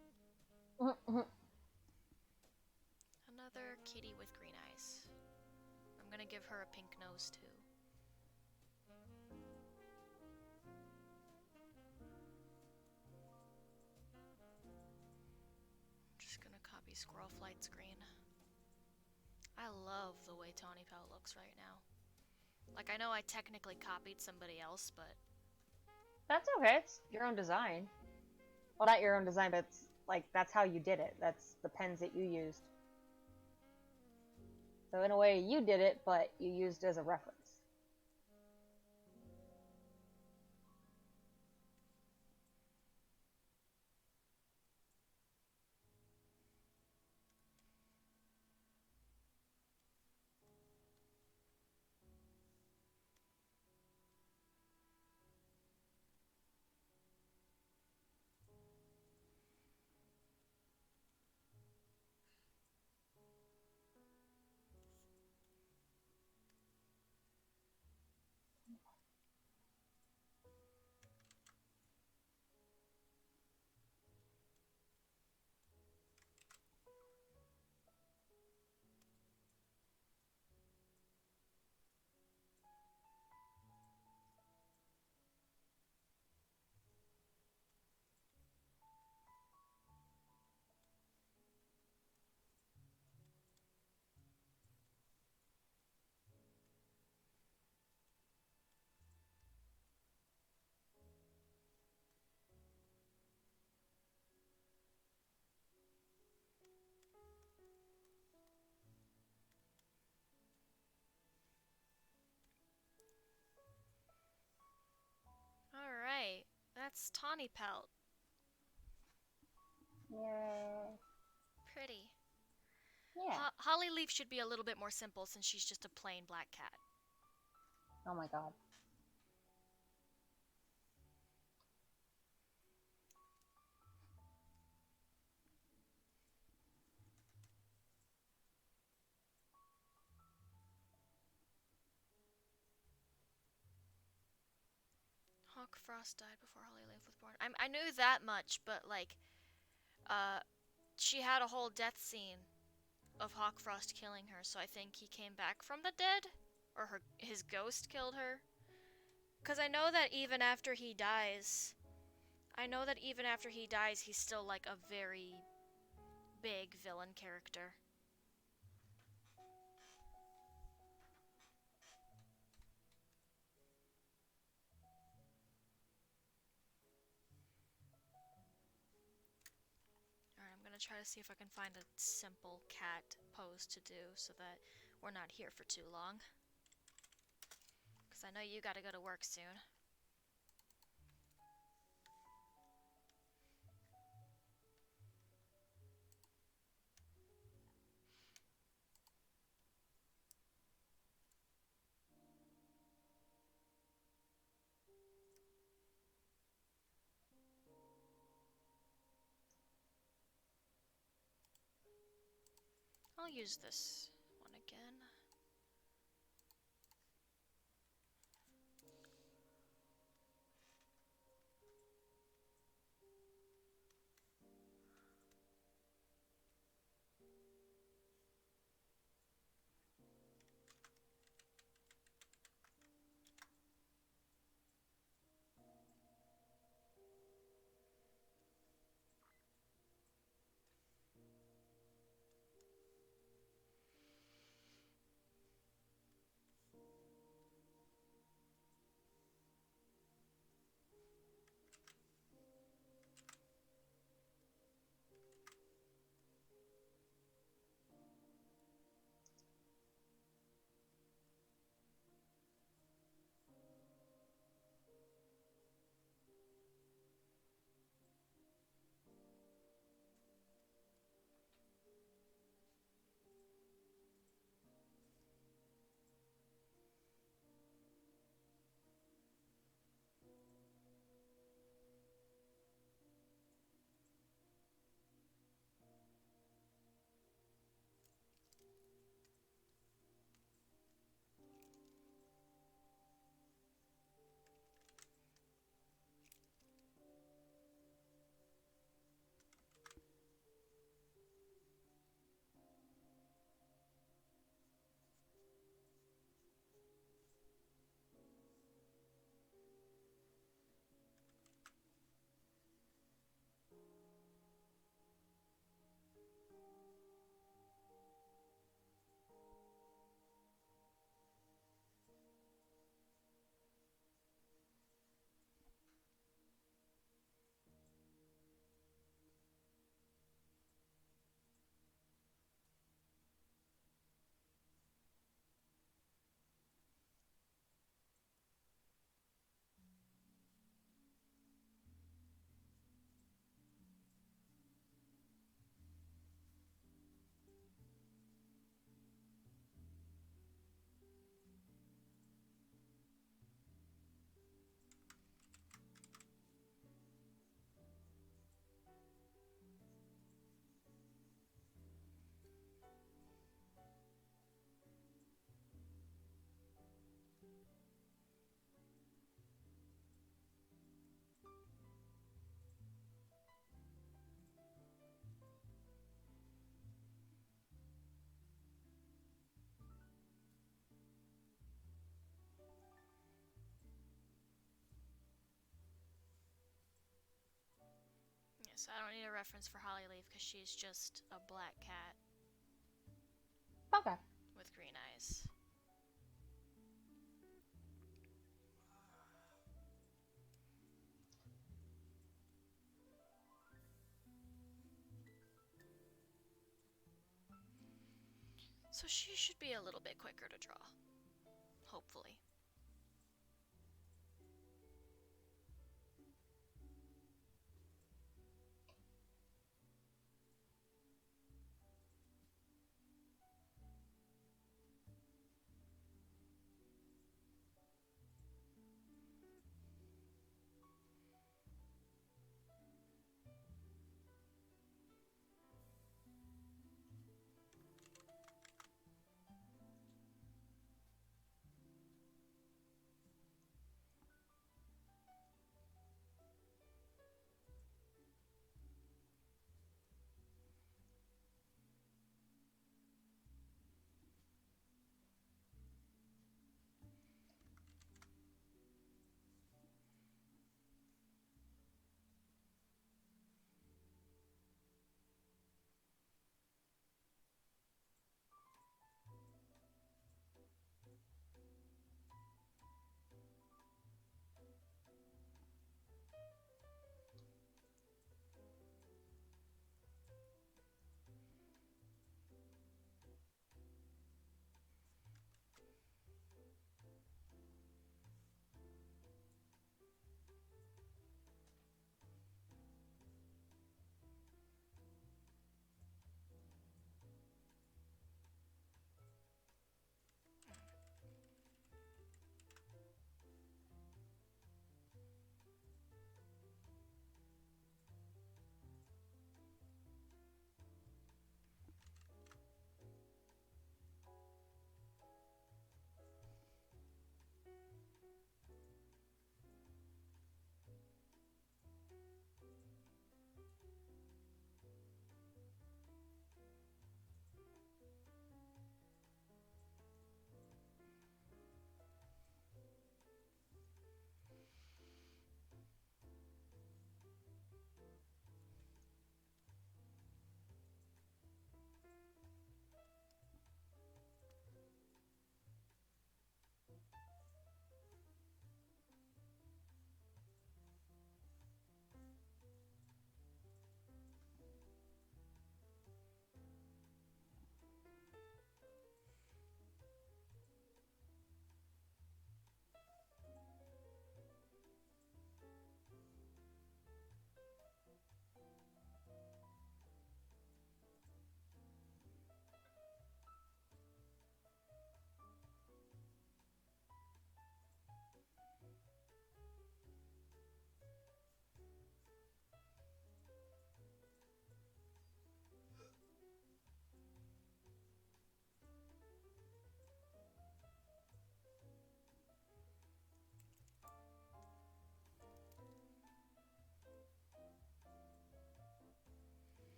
Another kitty with green eyes. I'm gonna give her a pink nose too. I'm just gonna copy Squirrel Flight's green. I love the way Tawny Pelt looks right now. Like, I know I technically copied somebody else, but... That's okay. It's your own design. Well, not your own design, but it's like that's how you did it. That's the pens that you used. So in a way, you did it, but you used it as a reference. Alright, that's Tawny Pelt. Yeah. Pretty. Yeah. Hollyleaf should be a little bit more simple since she's just a plain black cat. Oh my god. Hawkfrost died before Hollyleaf was born. I knew that much, but like, she had a whole death scene of Hawkfrost killing her, so I think he came back from the dead, or his ghost killed her. Cause I know that even after he dies, he's still like a very big villain character. Alright, I'm gonna try to see if I can find a simple cat pose to do so that we're not here for too long. Because I know you gotta go to work soon. I'll use this one again. Yes, I don't need a reference for Hollyleaf because she's just a black cat Okay. with green eyes. So she should be a little bit quicker to draw. Hopefully.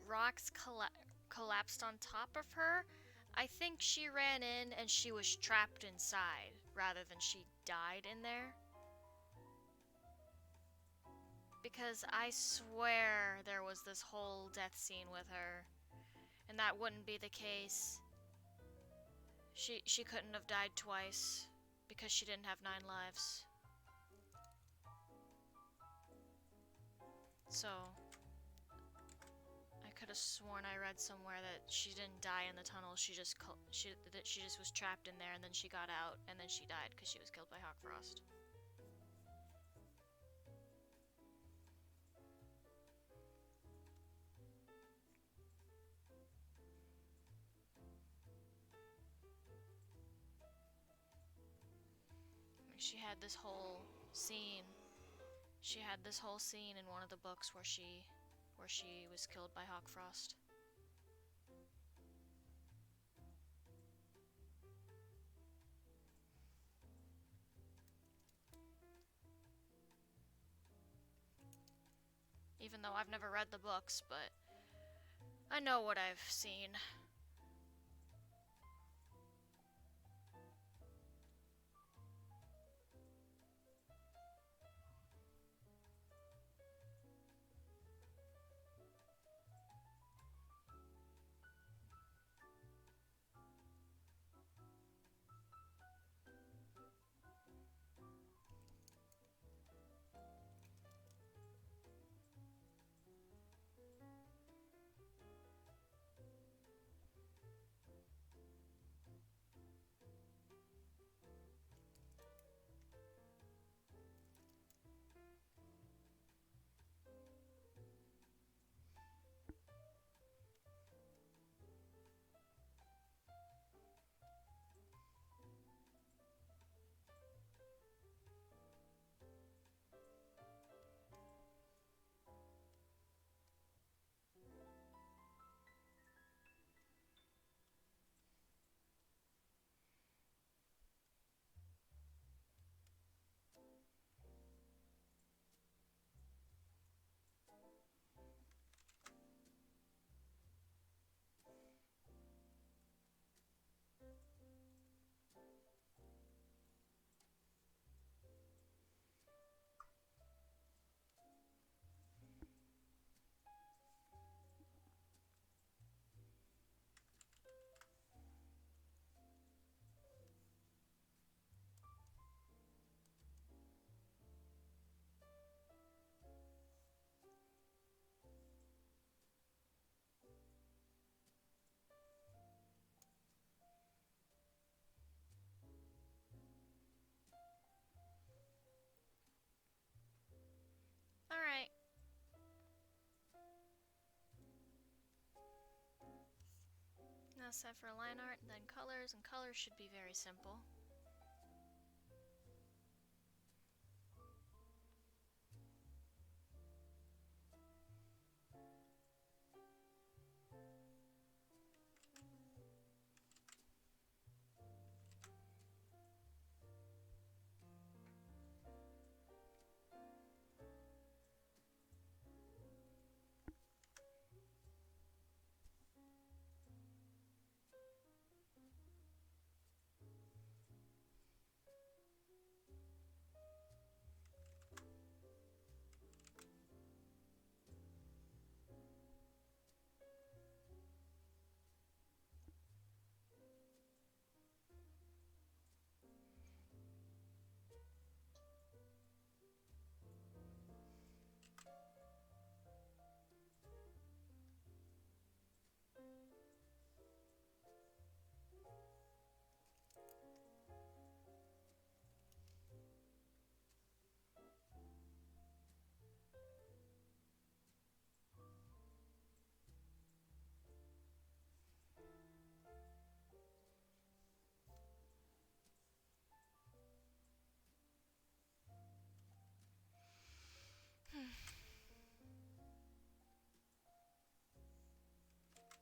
rocks collapsed on top of her, I think she ran in and she was trapped inside rather than she died in there. Because I swear there was this whole death scene with her, and that wouldn't be the case. She couldn't have died twice because she didn't have 9 lives. So I could have sworn I read somewhere that she didn't die in the tunnel. She just was trapped in there, and then she got out, and then she died because she was killed by Hawkfrost. She had this whole scene. She had this whole scene in one of the books where she was killed by Hawkfrost. Even though I've never read the books, but I know what I've seen. Alright. Now set for line art, then colors, and colors should be very simple.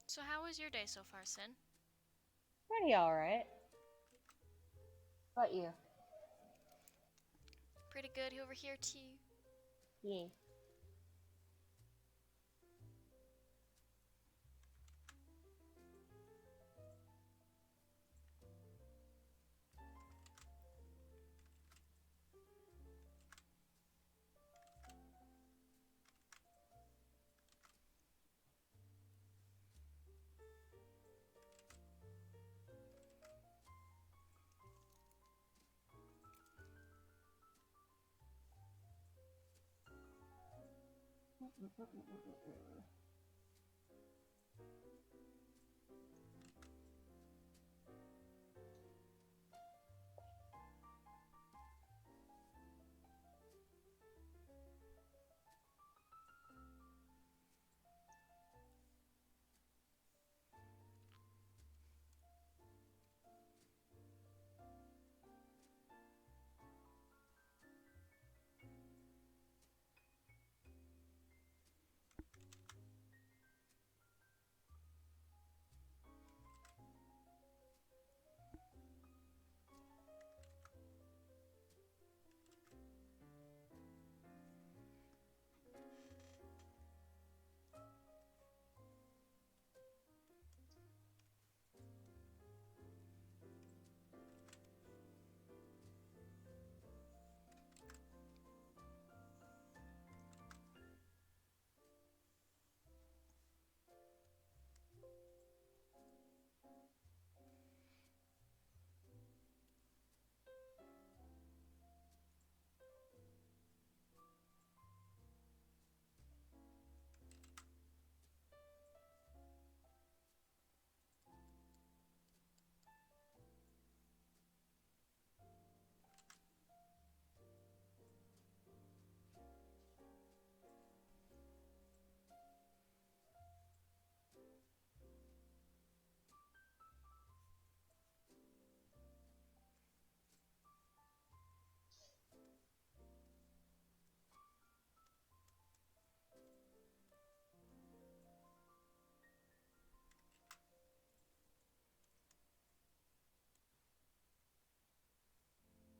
So how was your day so far, Sin? Pretty alright. But you? Pretty good over here too. Yeah.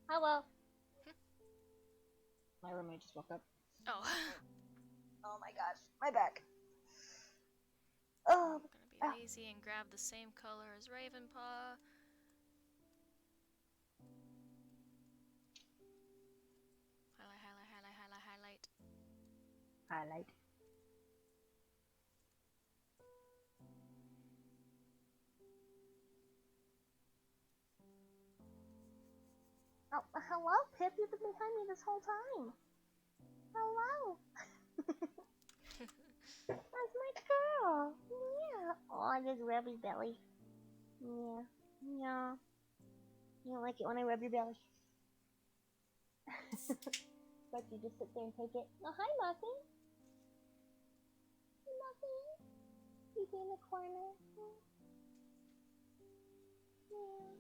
Hello. My roommate just woke up. Oh. Oh my gosh, my back. Oh, I'm gonna be lazy and grab the same color as Ravenpaw. Highlight, highlight, highlight, highlight, highlight. highlight. Oh, hello, Pip. You've been behind me this whole time. Hello. That's my girl. Yeah. Oh, just rub his belly. Yeah. Yeah. You don't like it when I rub your belly. But you just sit there and take it. Oh, hi, Muffy. Hey, Muffy. He's in the corner. Yeah.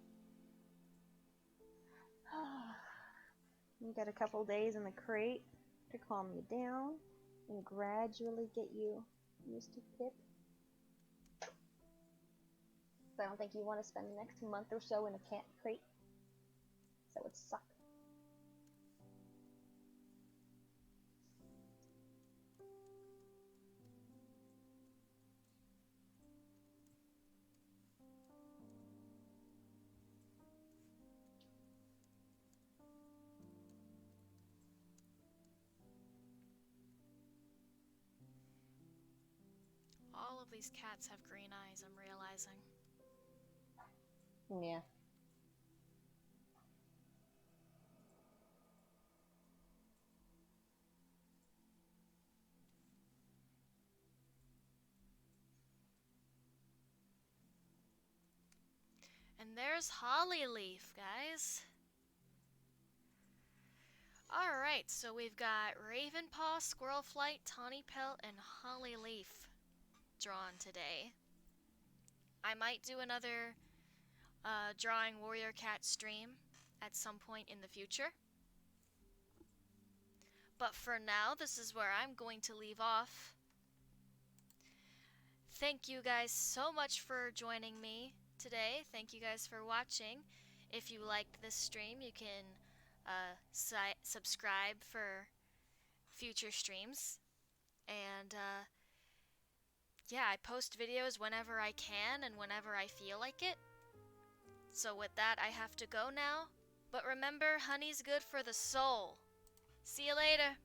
You got a couple days in the crate to calm you down and gradually get you used to Pip. So I don't think you want to spend the next month or so in a cat crate. That would suck. All of these cats have green eyes, I'm realizing. Yeah. And there's Hollyleaf, guys. Alright, so we've got Ravenpaw, Squirrelflight, Tawny Pelt, and Hollyleaf drawn today. I might do another drawing Warrior Cat stream at some point in the future. But for now, this is where I'm going to leave off. Thank you guys so much for joining me today. Thank you guys for watching. If you liked this stream, you can subscribe for future streams. And yeah, I post videos whenever I can and whenever I feel like it. So with that, I have to go now. But remember, honey's good for the soul. See you later.